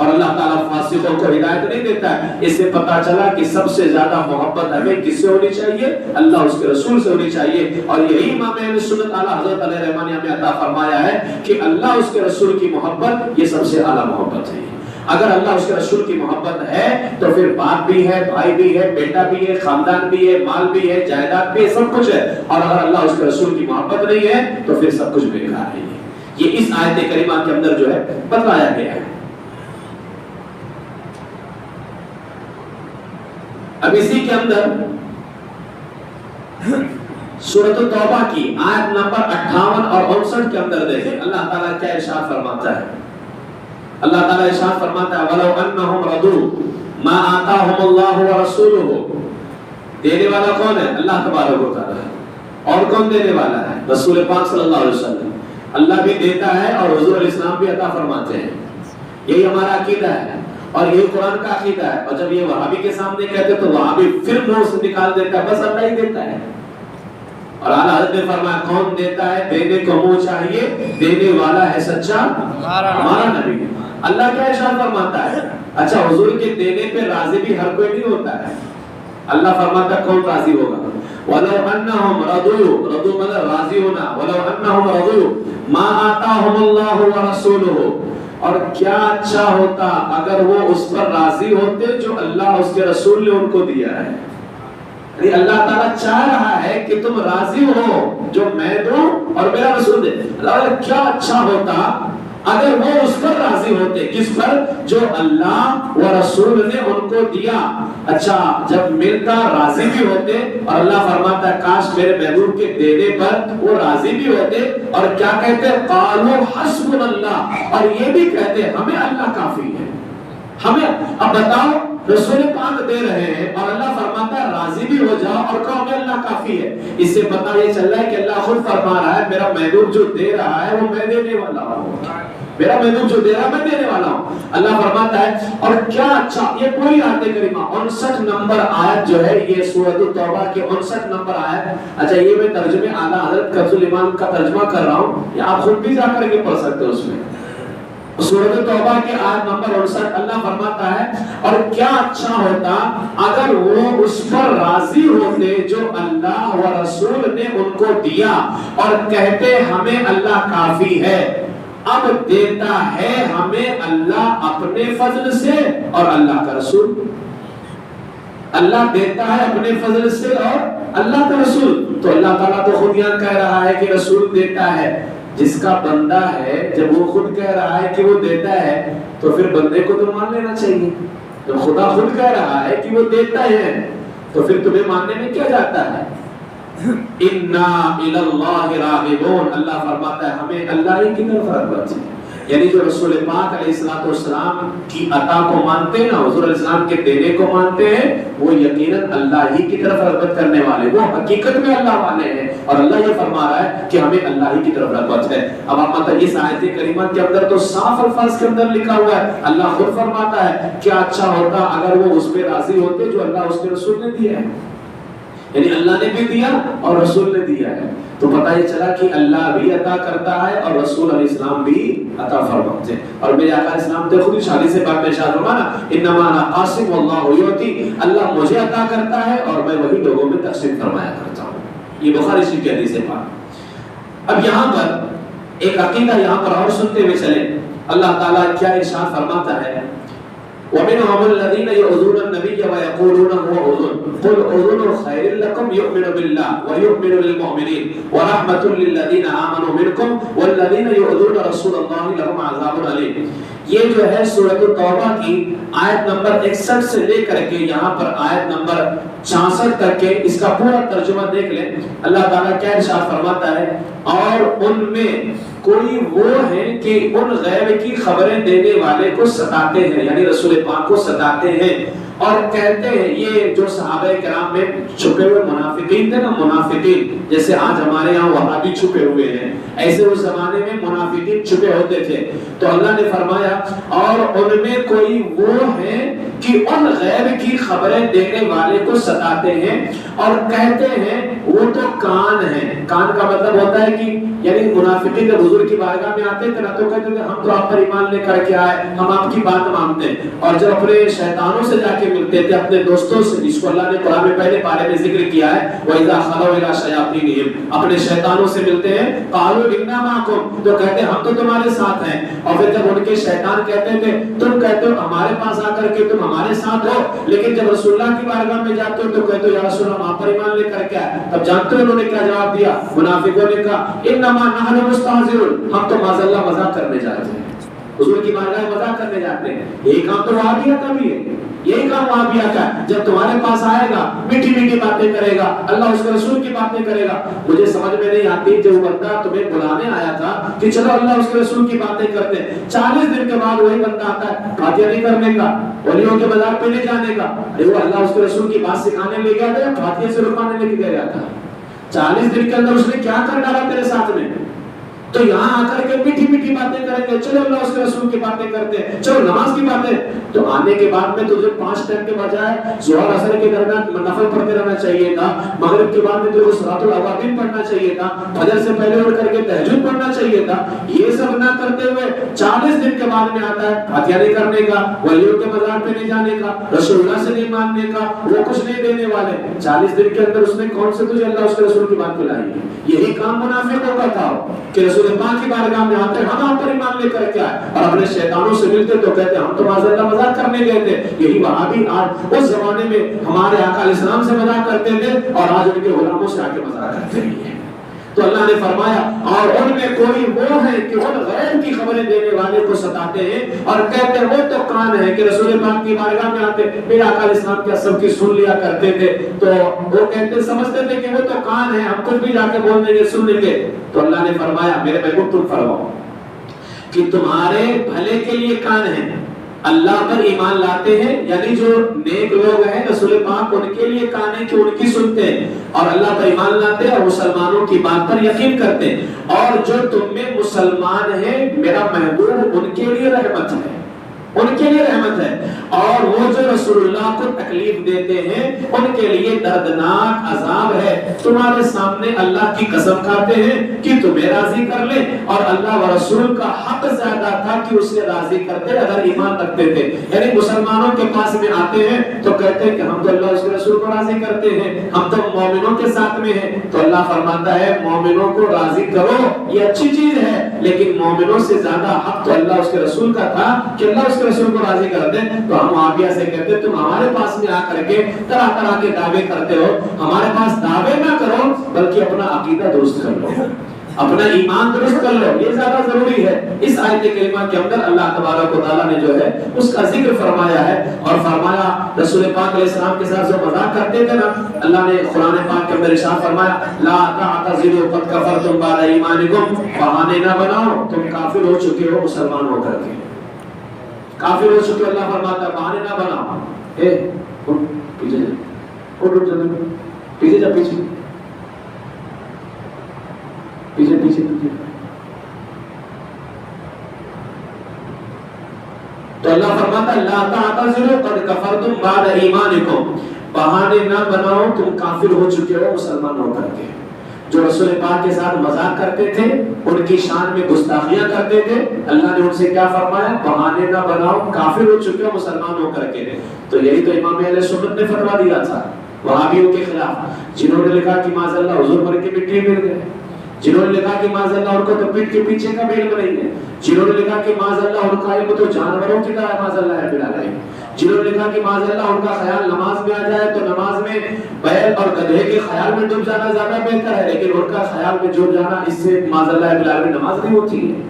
اور اللہ تعالیٰ فاسقوں کو ہدایت نہیں دیتا ہے. اس سے پتا چلا کہ سب سے زیادہ محبت ہمیں کس سے ہونی چاہیے؟ اللہ اس کے رسول سے ہونی چاہیے. اور یہی امام اہل سنت اعلیٰ حضرت علیہ رحمٰن نے ہمیں عطا فرمایا ہے کہ اللہ اس کے رسول کی محبت یہ سب سے اعلیٰ محبت ہے. اگر اللہ اس کے رسول کی محبت ہے تو پھر باپ بھی ہے, بھائی بھی ہے, بیٹا بھی ہے, خاندان بھی ہے, مال بھی ہے, جائیداد بھی ہے, سب کچھ ہے. اور اگر اللہ اس کے رسول کی محبت نہیں ہے تو پھر سب کچھ بیکار ہے. یہ اس آیت کریمہ کے اندر جو ہے بتلایا گیا ہے. اب اسی کے اندر سورۃ التوبہ کی آیت نمبر 58 اور 59 کے اندر دیکھیں اللہ تعالیٰ کیا ارشاد فرماتا ہے. اللہ تعالیٰ ارشاد فرماتا ہے وَلَوْ أَنَّهُمْ رَضُوا مَا آتَاهُمُ اللَّهُ وَرَسُولُهُ. دینے والا کون ہے؟ اللہ تبارک و تعالیٰ. اور کون دینے والا ہے؟ رسول پاک صلی اللہ علیہ وسلم. اللہ بھی دیتا ہے اور حضور علیہ السلام بھی عطا فرماتے ہیں. یہی ہمارا عقیدہ ہے اور یہ قرآن کا عقیدہ ہے. اور جب یہ وہابی کے سامنے کہتے تو وہابی پھر منہ سے نکال دیتا ہے بس اللہ ہی دیتا ہے. اور اعلیٰ حضرت نے فرمایا کون دیتا ہے؟ دینے کو منہ چاہیے, دینے والا ہے سچا ہمارا نبی. اللہ کیا ارشاد فرماتا ہے؟ اچھا حضور کے دینے پہ راضی بھی ہر کوئی نہیں ہوتا ہے. اللہ فرماتا ہے کون راضی ہوگا؟ وَلَوْ أَنَّهُمْ رَضُوا, رضو مطلب راضی ہونا, وَلَوْ أَنَّهُمْ رَضُوا مَا آتَاهُمُ اللَّهُ وَرَسُولُهُ. اور کیا اچھا ہوتا اگر وہ اس پر راضی ہوتے جو اللہ اس کے رسول نے ان کو دیا ہے. اللہ تعالیٰ چاہ رہا ہے کہ تم راضی ہو جو میں دوں اور میرا رسول دے. اللہ کیا اچھا ہوتا اگر وہ اس پر راضی ہوتے. کس پر؟ جو اللہ و رسول نے ان کو دیا. اچھا جب ملتا راضی بھی ہوتے. اور اللہ فرماتا ہے کاش میرے محبوب کے دینے پر وہ راضی بھی ہوتے. اور کیا کہتے؟ قالوا حسبنا اللہ. اور یہ بھی کہتے ہمیں اللہ کافی ہے. ہمیں اب بتاؤ رسول پاک دے رہے ہیں اور اللہ فرماتا ہے راضی بھی ہو جاؤ اور کہو ہمیں اللہ کافی ہے. اس سے پتہ یہ چل رہا ہے کہ اللہ خود فرما رہا ہے میرا محبوب جو دے رہا ہے وہ میں دینے والا ہوں. میرا محبوب جو دے رہا ہے میں دینے والا ہوں. اللہ فرماتا ہے اور کیا اچھا. یہ پوری آیت کریمہ 59 نمبر آیت جو ہے یہ سورۃ التوبہ کی 59 نمبر آیت. اچھا یہ میں ترجمے اعلیٰ حضرت کنز الایمان کا ترجمہ کر رہا ہوں, یہ آپ خود بھی جا کر کے پڑھ سکتے ہو. اس میں سورۃ التوبہ کی آیت نمبر 59 اللہ فرماتا ہے اور کیا اچھا ہوتا اگر وہ اس پر راضی ہوتے جو اللہ و رسول نے ان کو دیا اور کہتے ہمیں اللہ کافی ہے. اب دیتا ہے ہمیں اللہ اپنے فضل سے اور اللہ کا رسول. اللہ دیتا ہے اپنے فضل سے اور اللہ کا رسول. تو اللہ تعالیٰ تو خود یہاں کہہ رہا ہے کہ رسول دیتا ہے. جس کا بندہ ہے جب وہ خود کہہ رہا ہے کہ وہ دیتا ہے تو پھر بندے کو تو مان لینا چاہیے. جب خدا خود کہہ رہا ہے کہ وہ دیتا ہے تو پھر تمہیں ماننے میں کیا جاتا ہے؟ اِنَّا إِلَى اللَّهِ رَاغِبُونَ، اللہ فرماتا ہے ہمیں اللہ ہی کی طرف رغبت ہے. یعنی جو رسول پاک علیہ السلام کی عطا کو مانتے ہیں نا، حضور علیہ السلام کے دینے کو مانتے ہیں، وہ یقیناً اللہ ہی کی طرف رغبت کرنے والے، وہ حقیقت میں اللہ والے ہیں. اور اللہ یہ فرما رہا ہے کہ ہمیں اللہ ہی کی طرف رغبت ہے. اب آپ مطلب اس آیت کریمہ کے اندر تو صاف الفاظ کے اندر لکھا ہوا ہے، اللہ خود فرماتا ہے کیا اچھا ہوتا اگر وہ اس پہ راضی ہوتے جو اللہ اس کے رسول نے دیا ہے. یعنی اللہ نے بھی دیا اور رسول نے دیا ہے. تو پتہ یہ چلا کہ اللہ بھی عطا کرتا ہے اور رسول علیہ السلام بھی عطا فرماتے ہیں. اور میرے آقا علیہ السلام تو خود اشارے سے بات میں ارشاد فرمایا انما انا قاسم واللہ یعطی، اللہ مجھے عطا کرتا ہے اور میں وہی لوگوں میں تقسیم فرمایا کرتا ہوں. یہ بخاری شریف کی حدیث ہے پاک. اب یہاں پر ایک عقیدہ یہاں پر اور سنتے ہوئے چلیں. اللہ تعالیٰ کیا ارشاد فرماتا ہے وَمِنْهُمُ الَّذِينَ يُؤْذُونَ النَّبِيَّ وَيَقُولُونَ هُوَ أُذُنٌ قُلْ أُذُنٌ خَيْرٌ لَكُمْ يُؤْمِنُ بِاللَّهِ وَيُؤْمِنُ لِلْمُؤْمِنِينَ وَرَحْمَةٌ لِلَّذِينَ آمَنُوا مِنْكُمْ وَالَّذِينَ يُؤْذُونَ رَسُولَ اللَّهِ لَهُمْ عَذَابٌ أَلِيمٌ. یہ جو ہے سورۃ التوبہ کی آیت نمبر 61 سے لے کر کے یہاں پر آیت نمبر 66 تک کے اس کا پورا ترجمہ دیکھ لیں. اللہ تعالیٰ کیا ارشاد فرماتا ہے اور ان میں کوئی وہ ہے کہ ان غیب کی خبریں دینے والے کو ستاتے ہیں، یعنی رسول پاک کو ستاتے ہیں اور کہتے ہیں. یہ جو صحابہ کرام میں چھپے ہوئے منافقین تھے نا، منافقین جیسے آج ہمارے یہاں وہابی چھپے ہوئے ہیں، ایسے اس زمانے میں منافقین چھپے ہوتے تھے. تو اللہ نے فرمایا اور ان میں کوئی وہ ہے کہ ان غیب کی خبریں دینے والے کو ستاتے ہیں اور کہتے ہیں وہ تو کان ہیں. کان کا مطلب ہوتا ہے کہ یعنی منافقین جب حضور کی بارگاہ میں آتے تھے نا تو کہتے تھے ہم تو آپ پر ایمان لے کر کے آئے، ہم آپ کی بات مانتے ہیں. اور جب اپنے شیطانوں سے جا کے ملتے تھے، اپنے دوستوں سے، جس کو اللہ نے قرآن میں پہلے پارے میں ذکر کیا ہے وَإِذَا خَلَوْا إِلَىٰ شَيَاطِينِهِمْ، اپنے شیطانوں سے ملتے ہیں قَالُوا إِنَّا مَعَكُمْ، تو کہتے ہیں ہم تو تمہارے ساتھ ہیں. اور پھر جب ان کے شیطان کہتے تھے تم کہتے ہو ہمارے پاس آ کر کے تم ہمارے ساتھ ہو، لیکن جب رسول اللہ کی بارگاہ میں جاتے ہو تو کہتے ہو یا رسول اللہ آپ پر ایمان لے کر کے آئے. تب جانتے ہو انہوں نے کیا جواب دیا؟ منافقوں نے کہا انما نحن مستہزئون، ہم تو معاذ اللہ مذاق کرنے جاتے ہیں، حضور کی بارگاہ میں مذاق کرنے جاتے ہیں. یہی کام تو وہابیہ کا بھی ہے، یہی کام وہابیہ کا ہے. جب تمہارے پاس آئے گا میٹھی میٹھی باتیں کرے گا، اللہ اس کے رسول کی باتیں کرے گا. مجھے سمجھ میں نہیں آتی جو بندہ تمہیں بلانے آیا تھا کہ چلو اللہ اس کے رسول کی باتیں کرتے ہیں، 40 دن کے بعد وہی بندہ آتا ہے فاتحہ نہیں کرنے کا، ولیوں کے مزار پہ نہیں جانے کا. ارے وہ اللہ اس کے رسول کی بات سکھانے لے گیا تھا، فاتحہ سے رکوانے لے کے گیا تھا. 40 دن کے اندر اس نے کیا کر ڈالا تیرے ساتھ میں؟ تو یہاں آ کر کے میٹھی میٹھی باتیں کریں گے، چلو اللہ اس کے رسول کی باتیں کرتے ہیں، چلو نماز کی باتیں. تو آنے کے بعد میں تجھے 5 ٹائم کے بجائے ظہر عصر کے درمیان نفل پڑھتے رہنا چاہیے تھا، مغرب کے بعد میں تجھے صلاۃ الاوابین پڑھنا چاہیے تھا، فجر سے پہلے اٹھ کر کے تہجد پڑھنا چاہیے تھا. یہ سب نہ کرتے ہوئے 40 دن کے بعد میں آتا ہے فاتحہ نہیں کرنے کا، ولیوں کے مزار پہ نہیں جانے کا، رسول اللہ سے نہیں ماننے کا، وہ کچھ نہیں دینے والے. 40 دن کے اندر اس نے کون سے تجھے اللہ اس کے رسول کی بات پلائی ہے؟ یہی کام منافقوں کا تھا کہ رسول پاک کی بارگاہ میں آتے ہم آپ پر ایمان لے کر کے آئے اور اپنے شیطانوں سے ملتے تو کہتے ہم تو معاذ اللہ مذاق کرنے گئے تھے. یہی وہابی آج اس زمانے میں ہمارے آقا علیہ السلام سے مذاق کرتے تھے اور آج ان کے غلاموں سے آ کے مذاق کرتے ہیں. تو اللہ نے فرمایا اور ان میں کوئی وہ ہے کہ ان غیب کی خبریں دینے والے کو ستاتے ہیں اور کہتے ہیں وہ تو کان ہے کہ رسول پاک کی بارگاہ میں آتے میرے آقا علیہ السلام کیا سب کی سن لیا کرتے تھے. تو وہ کہتے سمجھتے تھے کہ وہ تو کان ہے، ہم کچھ بھی جا کے بول دیں گے سن لیں گے. تو اللہ نے فرمایا میرے محبوب تم فرماؤ کہ تمہارے بھلے کے لیے کان ہیں، اللہ پر ایمان لاتے ہیں، یعنی جو نیک لوگ ہیں رسول پاک ان کے لیے کان ہے کہ ان کی سنتے ہیں اور اللہ پر ایمان لاتے ہیں اور مسلمانوں کی بات پر یقین کرتے ہیں. اور جو تم میں مسلمان ہیں میرا محبوب ان کے لیے رحمت ہے، ان کے لیے رحمت ہے. اور وہ جو رسول اللہ کو تکلیف دیتے ہیں ان کے لیے دردناک عذاب ہے. تمہارے سامنے اللہ کی قسم کھاتے ہیں کہ تمہیں راضی کر لیں اور اللہ و رسول کا حق زیادہ تھا کہ اسے راضی کرتے اگر ایمان رکھتے تھے. یعنی مسلمانوں کے پاس میں آتے ہیں تو کہتے ہیں کہ ہم تو اللہ اس کے رسول کو راضی کرتے ہیں، ہم تو مومنوں کے ساتھ میں ہیں. تو اللہ فرماتا ہے مومنوں کو راضی کرو یہ اچھی چیز ہے، لیکن مومنوں سے زیادہ حق تو اللہ اس کے رسول کا تھا کہ اللہ اس کے رسول کو راضی کر دیں. تو ہم آبیہ سے کہتے تم ہمارے پاس میں آ کر کے طرح طرح کے دعوے کرتے ہو. ہمارے پاس دعوے نہ کرو بلکہ اپنا عقیدہ درست کر لو، اپنا ایمان درست کر لو، یہ زیادہ ضروری ہے. اس آیت کریمہ کے اندر اللہ تبارک و تعالیٰ نے جو ہے اس کا ذکر فرمایا ہے اور فرمایا رسول پاک علیہ السلام کے ساتھ جو مذاق کرتے تھے نا، اللہ نے قرآن پاک کے اندر ارشاد فرمایا لا تعتذروا قد کفرتم بعد ایمانکم، بہانے نہ بناؤ تم کافر ہو چکے ہو مسلمان ہو کر کے، کافر ہو چکے ہو، اللہ فرماتا ہے بہانے نہ بناؤ۔ پیچھے جا، اٹھ جا، پیچھے جا، پیچھے پیچھے پیچھے پیچھے۔ تو اللہ فرماتا ہے لا تعتذروا قد کفرتم بعد ایمانکم، بہانے نہ بناؤ تم کافر ہو چکے ہو مسلمان ہو کر کے۔ جو رسول پاک کے ساتھ مذاق کرتے تھے، ان کی شان میں گستاخیاں کرتے تھے، اللہ نے ان سے کیا فرمایا؟ بہانے نہ بناؤ کافر ہو چکے ہو مسلمان ہو کر کے۔ تو یہی تو امام اہل سنت نے فتویٰ دیا تھا وہابیوں کے خلاف، جنہوں نے لکھا کہ معاذ اللہ حضور مر کے مٹی مل گئے، جنہوں نے لکھا کہ معاذ اللہ ان کو تو پیٹ کے پیچھے کا علم نہیں ہے، جنہوں نے لکھا کہ معاذ اللہ ان کا علم تو جانوروں کی طرح معاذ اللہ ہے بلا رہے، جنہوں نے لکھا کہ معاذ اللہ ان کا خیال نماز میں آ جائے تو نماز میں بیل اور گدھے کے خیال میں ڈوب جانا زیادہ بہتر ہے، لیکن ان کا خیال میں ڈوب جانا اس سے معاذ اللہ بلا رہے نماز نہیں ہوتی ہے۔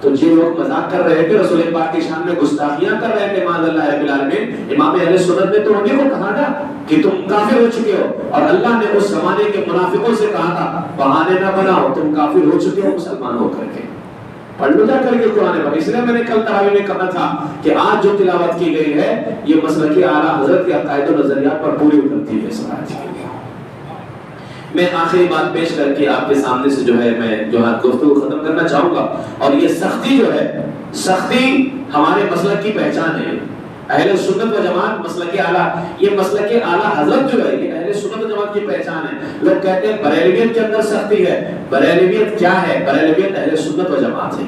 تو جن لوگ مذاق کر رہے تھے، رسول پاک کی شان میں گستاخیاں کر رہے تھے معاذ اللہ رب العالمین، امام اہل سنت نے تو انہیں کو کہا تھا کہ تم کافر ہو چکے ہو، اور اللہ نے اس زمانے کے منافقوں سے کہا تھا بہانے نہ بناؤ تم کافر ہو چکے ہو مسلمان ہو کر کے۔ پڑھ لو جا کر کے قرآن پاک۔ اس لیے میں نے کل تراویح میں کہا تھا کہ آج جو تلاوت کی گئی ہے یہ مسلک اعلیٰ حضرت کے عقائد و نظریات پر پوری اترتی ہے سماج کے لیے۔ میں آخری بات پیش کر کے آپ کے سامنے سے جو ہے میں جو ہے گفتگو ختم کرنا چاہوں گا، اور یہ سختی جو ہے، سختی ہمارے مسلک کی پہچان ہے۔ اہل سنت و جماعت مسلک اعلیٰ، یہ مسلک اعلیٰ حضرت جو ہے یہ اہل سنت و جماعت کی پہچان ہے۔ لوگ کہتے ہیں بریلویت کے اندر سختی ہے، بریلویت کیا ہے؟ بریلویت اہل سنت و جماعت ہے،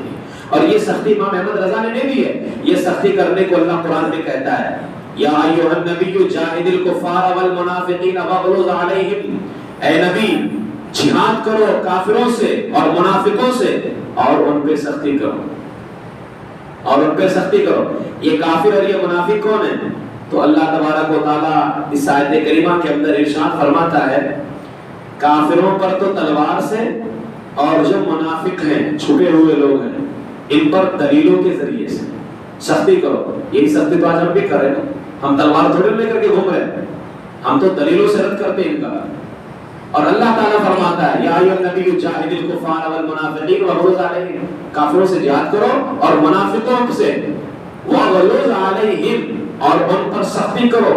اور یہ سختی امام احمد رضا نے نہیں دی ہے۔ یہ سختی کرنے کو اللہ قرآن میں کہتا ہے یا ایھا النبی جاہد الکفار والمنافقین واغلظ علیہم، اے نبی جہاد کرو کافروں سے اور منافقوں سے اور ان پہ سختی کرو، اور ان پہ سختی کرو۔ یہ کافر اور یہ منافق کون ہیں؟ تو اللہ تبارک و تعالیٰ اس آیت کریمہ کے اندر ارشاد فرماتا ہے کافروں پر تو تلوار سے، اور جو منافق ہیں چھپے ہوئے لوگ ہیں ان پر دلیلوں کے ذریعے سے سختی کرو۔ یہی سختی تو آج ہم بھی کر رہے ہیں، ہم تلوار تھوڑے لے کر کے گھوم رہے ہیں، ہم تو دلیلوں سے رد کرتے ہیں ان کا۔ اور اللہ تعالیٰ فرماتا ہے یا ایھا النبی جاہد الکفار والمنافقین واغلظ علیہم، کافروں سے جہاد کرو اور منافقوں سے واغلظ علیہم، اور ان پر سختی کرو۔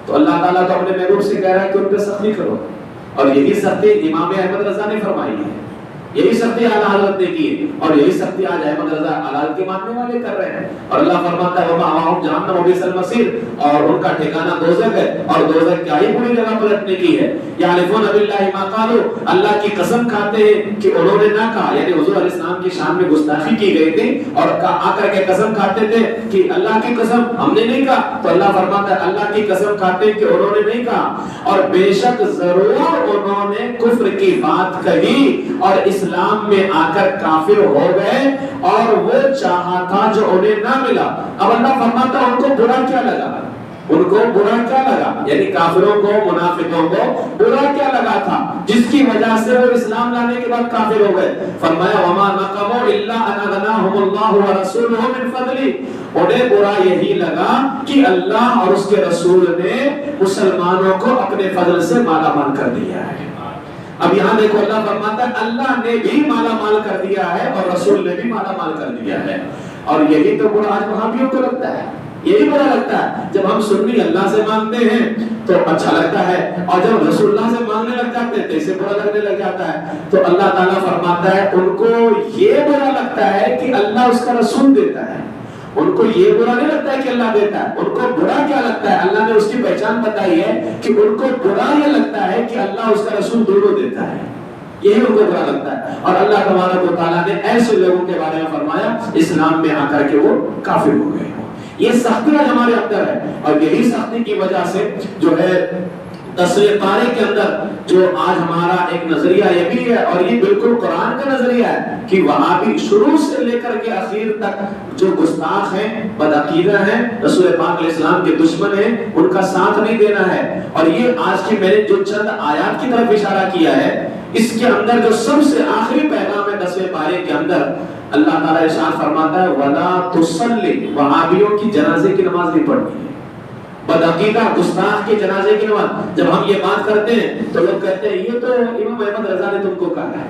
تو اللہ تعالیٰ تو اپنے محبوب سے کہہ رہا ہے کہ ان پہ سختی کرو، اور یہی سختی امام احمد رضا نے فرمائی ہے، یہی سختی اعلیٰ حضرت نے کی ہے، اور یہی سختی آج احمد رضا اعلیٰ کے ماننے والے کر رہے ہیں۔ اور اللہ فرماتا ہے وَمَأْوَاهُمْ جَهَنَّمُ وَبِئْسَ الْمَصِيرُ، اور ان کا ٹھکانہ دوزخ ہے، اور دوزخ کیا ہی بری جگہ پلٹنے کی ہے۔ یحلفون باللہ ما قالوا، اللہ کی قسم کھاتے ہیں کہ انہوں نے نہ کہا، یعنی حضور علیہ السلام کی شان میں گستاخی کی گئی تھی، اور آ کر کے قسم کھاتے تھے کہ اللہ کی قسم ہم نے نہیں کہا۔ تو اللہ فرماتا ہے اللہ کی قسم کھاتے ہیں کہ انہوں نے نہیں کہا، اور بے شک ضرور انہوں نے کفر کی بات کہی اور اسلام میں آ کر کافر ہو گئے، اور وہ چاہا تھا جو انہیں نہ ملا۔ اب اللہ فرماتا ہے ان کو برا کیا لگا، ان کو برا کیا لگا، یعنی کافروں کو منافقوں کو برا کیا لگا تھا جس کی وجہ سے وہ اسلام لانے کے بعد کافر ہو گئے۔ فرمایا وما نقموا الا ان اغناهم الله ورسوله من فضله، انہیں برا یہی لگا کہ اللہ اور اس کے رسول نے مسلمانوں کو اپنے فضل سے مالا مال کر دیا ہے۔ اب یہاں دیکھو اللہ فرماتا ہے اللہ نے بھی مالا مال کر دیا ہے اور رسول نے بھی مالا مال کر دیا ہے، اور یہی تو برا آج وہابیوں کو لگتا ہے، یہی برا لگتا ہے۔ جب ہم سنی اللہ سے مانگتے ہیں تو اچھا لگتا ہے، اور جب رسول اللہ سے مانگنے لگ جاتے ہیں تو اسے برا لگنے لگ جاتا ہے۔ تو اللہ تعالیٰ فرماتا ہے ان کو یہ برا لگتا ہے کہ اللہ اس کا رسول دیتا ہے، ان کو یہ برا نہیں لگتا ہے کہ اللہ دیتا ہے، ان کو برا کیا لگتا ہے؟ اللہ نے اس کی پہچان بتائی ہے کہ ان کو برا یہ لگتا ہے کہ اللہ اس کا رسول دونوں دیتا ہے، یہی ان کو برا لگتا ہے۔ اور اللہ تبارک و تعالیٰ نے ایسے لوگوں کے بارے میں فرمایا اسلام میں آ کر کے وہ کافر ہو گئے۔ یہ سختی آج ہمارے اندر ہے، اور یہی سختی کی وجہ سے جو ہے تصویر پارے کے اندر جو آج ہمارا ایک نظریہ یہ بھی ہے، اور یہ بالکل قرآن کا نظریہ ہے کہ وہابی شروع سے لے کر کے آخر تک جو گستاخ ہیں، بدعقیدہ ہیں، رسول پاک علیہ السلام کے دشمن ہیں، ان کا ساتھ نہیں دینا ہے۔ اور یہ آج کی میں نے جو چند آیات کی طرف اشارہ کیا ہے، اس کے اندر جو سب سے آخری پیغام ہے 10ویں پارے کے اندر، اللہ تعالیٰ ارشاد فرماتا ہے وَلَا تُصَلِّ، وہابیوں کی جنازے کی نماز نہیں پڑھنی ہے، بدعقیدہ گستاخ کے جنازے کی نماز. جب ہم یہ بات کرتے ہیں تو لوگ کہتے ہیں یہ تو امام احمد رضا نے تم کو کہا ہے.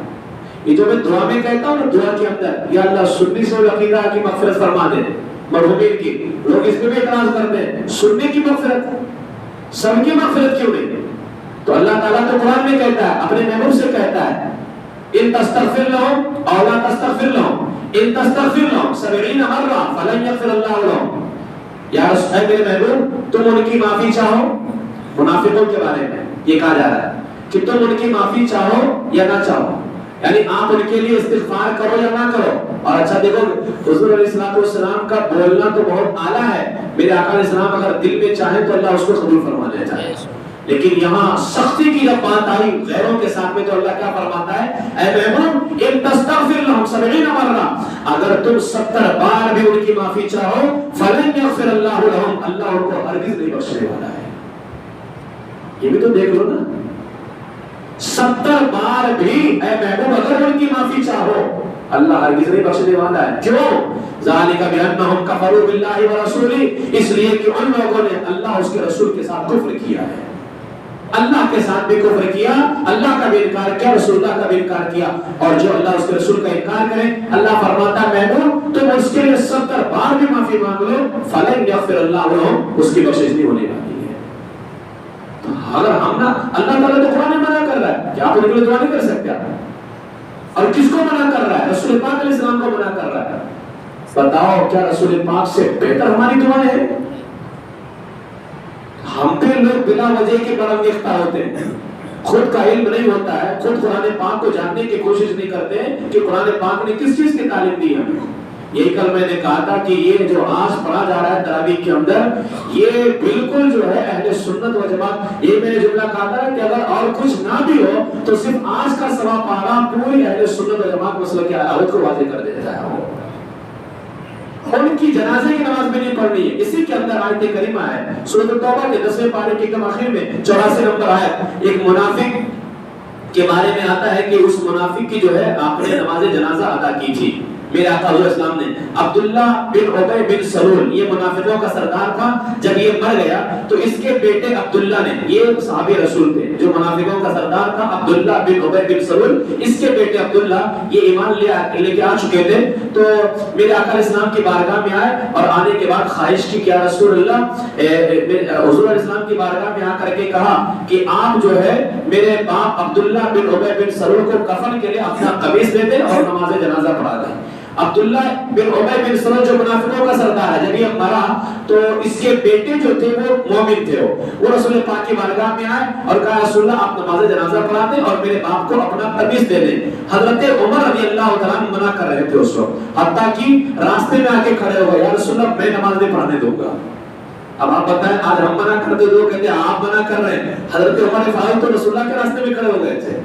یہ جو میں دعا میں کہتا ہوں نا, دعا کے اندر یا اللہ سنی سے عقیدہ کی مغفرت فرما دے مرحومین کی, لوگ اس میں بھی اعتراض کرتے ہیں سنی کی مغفرت, سب کی مغفرت کیوں نہیں؟ تو اللہ تعالیٰ تو قرآن میں کہتا ہے, اپنے محبوب سے کہتا ہے ان تستغفر لهم او لا تستغفر لهم ان تستغفر لهم 70 مرة فلن يغفر الله لهم. یا رسول اے میرے محبوب تم ان کی معافی چاہو, منافقوں کے بارے میں یہ کہا جا رہا ہے کہ تم ان کی معافی چاہو یا نہ چاہو, یعنی آپ ان کے لیے استغفار کرو یا نہ کرو. اور اچھا دیکھو حضور علیہ السلام کا بولنا تو بہت اعلیٰ ہے. میرے آقا علیہ السلام اگر دل میں چاہیں تو اللہ اس کو قبول فرما لیتا ہے, لیکن یہاں سختی کی جب بات آئی غیروں کے ساتھ میں تو اللہ کیا فرماتا ہے, اے محبوب ان تستغفر لهم 70 مرة, اگر تم 70 بار بھی ان کی معافی چاہو فلن یغفر اللہ لهم, اللہ ان کو ہرگز نہیں بخشنے والا ہے. یہ بھی تو دیکھ لو نا, 70 بار بھی اے محبوب اگر ان کی معافی چاہو اللہ ہرگز نہیں بخشنے والا ہے. کیوں؟ ذالک بانہم کفروا باللہ ورسولہ, اس لیے کہ ان لوگوں نے اللہ اس کے رسول کے ساتھ کفر کیا ہے, اللہ کے ساتھ بھی کفر کیا, اللہ کا بھی انکار کیا, رسول اللہ کا بھی انکار کیا. اور جو اللہ اس کے رسول کا انکار کرے اللہ فرماتا ہے محبوب تم اس کے لیے 70 بار بھی معافی مانگ لو فلن یغفر اللہ لهم, اس کی بخشش نہیں ہونے والی ہے. تو اگر ہم نا, اللہ تعالیٰ تو قرآن میں منع کر رہا ہے کہ آپ ان کے لیے دعا نہیں کر سکتے, اور کس کو منع کر رہا ہے؟ رسول پاک علیہ السلام کو منع کر رہا ہے. بتاؤ کیا رسول پاک سے بہتر ہماری دعائیں ہیں؟ ہم پہ لوگ بلا وجہ کے بڑا انگیختہ ہوتے ہیں, خود کا علم نہیں ہوتا ہے, خود قرآن پاک کو جاننے کی کوشش نہیں کرتے کہ قرآن پاک نے کس چیز کی تعلیم دی ہے. یہی کل میں نے کہا تھا کہ یہ جو آج پڑھا جا رہا ہے تراویح کے اندر, یہ بالکل جو ہے اہل سنت و جماعت, یہ میں نے جملہ کہا تھا کہ اگر اور کچھ نہ بھی ہو تو صرف آج کا سوا پارا پوری اہل سنت و جماعت مسئلہ کی عدالت کو واضح کر دیتا ہے. ان کی جنازے کی نماز بھی نہیں پڑھنی ہے. اسی کے اندر آیت کریمہ ہے سورۃ التوبہ کے 10ویں پارے کے ایک آخر میں 84 نمبر آیت, ایک منافق کے بارے میں آتا ہے کہ اس منافق کی جو ہے آپ نے نماز جنازہ ادا کی تھی. میرے آقا حضور اسلام نے عبداللہ بن عبی بن سلول, یہ منافقوں کا سردار تھا, جب یہ مر گیا تو اس کے بیٹے عبداللہ نے, یہ صحابی رسول تھے جو منافقوں کا سردار تھا عبداللہ بن عبی بن سلول, اس کے بیٹے عبداللہ یہ ایمان لے کے آ چکے تھے. تو میرے آقا علیہ السلام کی بارگاہ میں آئے اور آنے کے بعد خواہش کی کہ یا رسول اللہ, حضور علیہ السلام کی بارگاہ میں آ کر کے کہا کہ آپ جو ہے میرے باپ عبداللہ بن عبی بن سلول کو کفن کے لیے اپنا قمیص دے دیں اور نماز جنازہ پڑھا دیں. عبداللہ بن عبی بن سلول جو منافقوں کا سردار ہے, جب یہ مرا تو اس کے بیٹے جو تھے وہ مومن تھے, وہ رسول پاک کی بارگاہ میں آئے اور کہا رسول اللہ آپ نماز جنازہ پڑھا دیں اور میرے باپ کو اپنا قمیص دے دیں. حضرت عمر رضی اللہ تعالیٰ عنہ منع کر رہے تھے اس وقت, حتیٰ کہ راستے میں آ کے کھڑے ہو گئے, یا رسول اللہ میں نماز نہیں پڑھنے دوں گا. اب آپ بتائیں آج ہم منع کرتے دو, کہتے ہیں آپ منع کر رہے ہیں. حضرت عمر فاروق تو رسول اللہ کے راستے میں کھڑے ہو گئے تھے,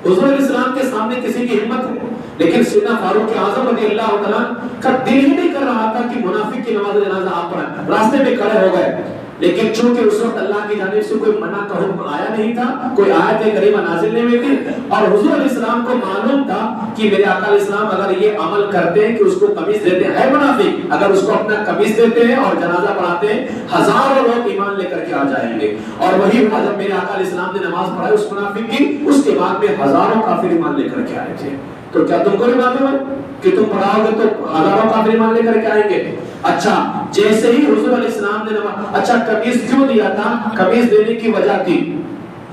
حضور علیہ السلام کے سامنے کسی کی ہمت ہے, لیکن سیدنا فاروق اعظم رضی اللہ تعالیٰ کا دل ہی نہیں کر رہا تھا کہ منافق کی نماز جنازہ آپ پڑھیں. راستے میں کھڑے ہو گئے, لیکن چونکہ اس وقت اللہ کی جانب سے کوئی منع کا حکم آیا نہیں تھا, کوئی آیت کریمہ نازل نہیں ہوئی تھی, اور حضور علیہ السلام کو معلوم تھا کہ میرے آقا علیہ السلام اگر یہ عمل کرتے ہیں کہ اس کو قمیص دیتے ہیں منافق, اگر اس کو اپنا قمیص دیتے ہیں اور جنازہ پڑھاتے ہیں ہزاروں لوگ ایمان لے کر کے آ جائیں گے. اور وہی ہوا جب میرے آقا علیہ السلام نے نماز پڑھائی اس منافق کی, اس کے بعد میں ہزاروں کافر ایمان لے کر کے آئے تھے. تو کیا تم کو نہیں معلوم ہے کہ تم پڑھاؤ گے تو ہزاروں کافر ایمان لے کر کے آئیں گے؟ اچھا جیسے ہی حضور علیہ السلام نے اچھا قمیص کیوں دیا تھا؟ قمیص دینے کی وجہ تھی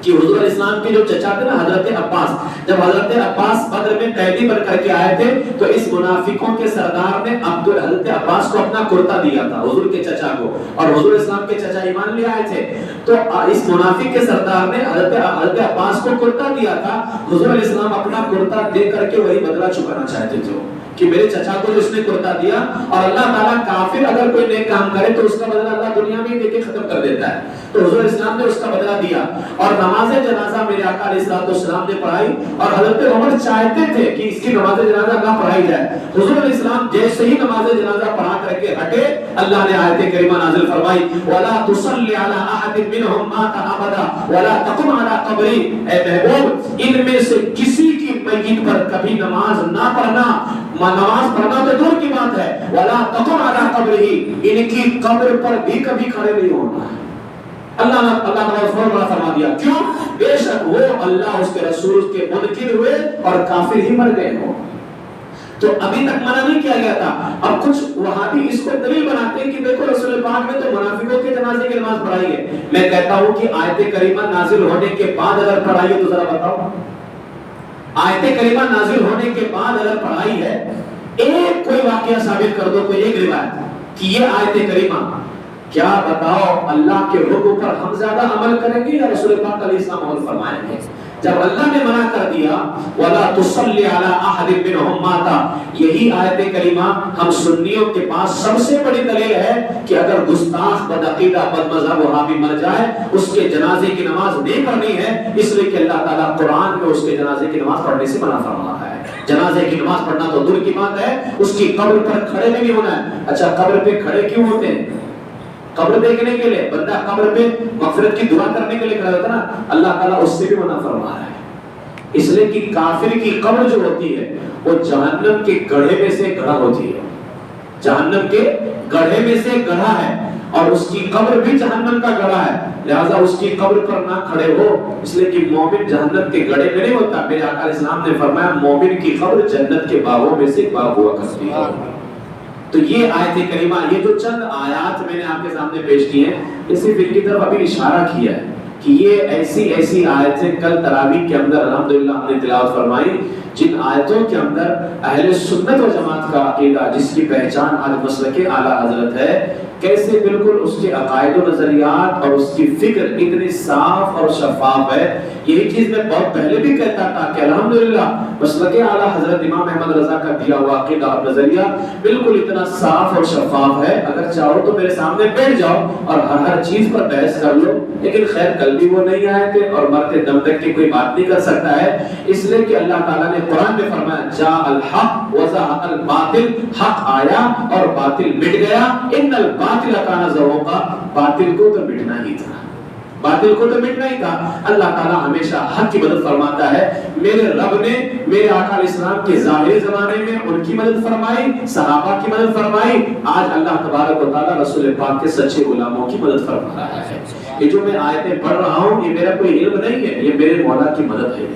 کہ حضور علیہ السلام کے جو چچا تھے نا حضرت عباس, جب حضرت عباس بدر میں قیدی بن کر کے آئے تھے تو اس منافقوں کے سردار نے حضرت عباس کو اپنا کرتا دیا تھا, حضور کے چچا کو, اور حضور اسلام کے چچا ایمان لے آئے تھے. تو اس منافق کے سردار نے حضرت عباس کو کرتا دیا تھا, حضور علیہ السلام اپنا کرتا دے کر کے وہی بدلہ چکانا چاہتے تھے کہ میرے چچا کو جو اس نے کرتا دیا, اور اللہ تعالیٰ کافر اگر کوئی نیک کام کرے تو اس کا بدلہ اللہ دنیا میں دے کے ختم کر دیتا ہے. تو حضور اسلام نے اس کا بدلہ دیا اور نماز جنازہ میرے آقا علیہ السلام نے پڑھائی, اور حضرت عمر چاہتے تھے کہ اس کی نماز جنازہ نہ پڑھائی جائے. حضور علیہ السلام جیسے ہی نماز جنازہ پڑھا کر کے ہٹے, اللہ نے آیت کریمہ نازل فرمائی وَلَا تُصَلِّ عَلَىٰ أَحَدٍ مِّنْهُمْ مَاتَ أَبَدًا وَلَا تَقُمْ عَلَىٰ قَبْرِهِ, اے محبوب ان میں سے کسی کی میت پر کبھی نماز نہ پڑھنا, نماز پڑھنا تو دور کی بات ہے, وَلَا تَقُمْ عَلَىٰ قَبْرِهِ, ان کی قبر پر بھی کبھی کھڑے نہیں ہونا. اللہ تعالیٰ فوراً فرما دیا، کیوں؟ بے شک وہ اللہ اس کے رسول کے منکر ہوئے اور کافر ہی مر گئے ہوں۔ تو ابھی تک منع نہیں کیا گیا تھا۔ اب کچھ وہابی اس کو دلیل بناتے ہیں کہ دیکھو رسول پاک نے تو منافقوں کے جنازے کی نماز پڑھائی ہے۔ میں کہتا ہوں کہ آیت کریمہ نازل ہونے کے بعد اگر پڑھائی ہے تو ذرا بتاؤ، آیت کریمہ نازل ہونے کے بعد اگر پڑھائی ہے، ایک کوئی واقعہ ثابت کر دو، کوئی ایک روایت کہ یہ آیت کریمہ، کیا بتاؤ اللہ کے حکم پر ہم زیادہ عمل کریں گے یا رسول پاک علیہ السلام عمل فرمائیں گے؟ جب اللہ نے منع کر دیا وَلَا تُصَلِّ عَلَىٰ أَحَدٍ مِّنْهُمْ مَاتَ، یہی آیت کریمہ ہم سنیوں کے پاس سب سے بڑی دلیل ہے کہ اگر گستاخ بدعقیدہ بدمذہب وہابی مر جائے اس کے جنازے کی نماز نہیں پڑھنی ہے، اس لیے کہ اللہ تعالیٰ قرآن میں اس کے جنازے کی نماز پڑھنے سے منع فرما ہے۔ جنازے کی نماز پڑھنا تو دور کی بات ہے، اس کی قبر پر کھڑے بھی نہیں ہونا ہے۔ اچھا قبر پہ کھڑے کیوں ہوتے ہیں؟ قبر دیکھنے کے لیے، بندہ قبر پہ مغفرت کی دعا کرنے کے لیے کھڑا ہوتا ہے نا، اللہ تعالیٰ اس سے بھی منع فرما رہا ہے، اس لیے کہ کافر کی قبر جو ہوتی ہے وہ جہنم کے گڑھے میں سے گڑھا ہوتی ہے، جہنم کے گڑھے میں سے گڑھا ہے، اور اس کی قبر بھی جہنم کا گڑھا ہے، لہذا اس کی قبر پر نہ کھڑے ہو، اس لیے کہ مومن جہنم کے گڑھے میں نہیں ہوتا۔ میرے آقا علیہ السلام نے فرمایا مومن کی قبر جنت کے باغوں میں سے ایک باغ ہوا کرتی ہے۔ تو یہ آیت کریمہ، یہ جو چند آیات میں نے آپ کے سامنے پیش کی ہیں، اس سے ان کی طرف ابھی اشارہ کیا ہے کہ یہ ایسی آیتیں کل تراویح کے اندر الحمدللہ ہم نے تلاوت فرمائی، جن آیتوں کے اندر اہل سنت و جماعت کا عقیدہ، جس کی پہچان آج مسلک اعلیٰ حضرت ہے، کیسے بالکل اس کے عقائد و نظریات اور اس کی فکر اتنی صاف اور شفاف ہے۔ یہی چیز میں بہت پہلے بھی کہتا تھا کہ الحمدللہ مسلک اعلیٰ حضرت امام احمد رضا کا دیا ہوا عقیدہ اور نظریہ بالکل اتنا صاف اور شفاف ہے، اگر چاہو تو میرے سامنے بیٹھ جاؤ اور ہر چیز پر بحث کر لو، لیکن خیر کل بھی وہ نہیں آئے تھے اور مرتے دم تک کی کوئی بات نہیں کر سکتا ہے، اس لیے کہ اللہ تعالیٰ نے قرآن میں فرمایا جاء الحق وزهق الباطل، حق آیا اور باطل مٹ گیا، ان الباطل کان زہوقا، باطل کو تو مٹنا ہی تھا، باطل کو تو مٹنا ہی تھا۔ اللہ تعالیٰ ہمیشہ حق کی مدد فرماتا ہے۔ میرے رب نے میرے آقا علیہ السلام کے ظاہری زمانے میں ان کی مدد فرمائی، صحابہ کی مدد فرمائی، آج اللہ تبارک و تعالیٰ رسول پاک کے سچے غلاموں کی مدد فرما رہا ہے۔ یہ جو میں آیتیں پڑھ رہا ہوں یہ میرا کوئی علم نہیں ہے، یہ میرے مولا کی مدد ہے،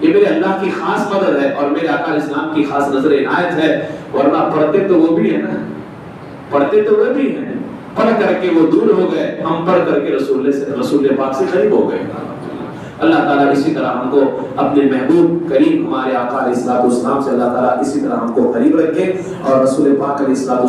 یہ میرے اللہ کی خاص مدد ہے اور میرے آقا علیہ السلام کی خاص نظر عنایت ہے، ورنہ پڑھتے تو وہ بھی ہے نا، پڑھتے تو وہ بھی ہیں، پڑھ کر کے وہ دور ہو گئے، ہم پڑھ کر کے رسول پاک سے قریب ہو گئے۔ اللہ تعالیٰ اسی طرح ہم کو اپنے محبوب کریم ہمارے آقا علیہ السلام سے اللہ تعالیٰ اسی طرح ہم کو قریب رکھے اور رسول پاک علیہ السلام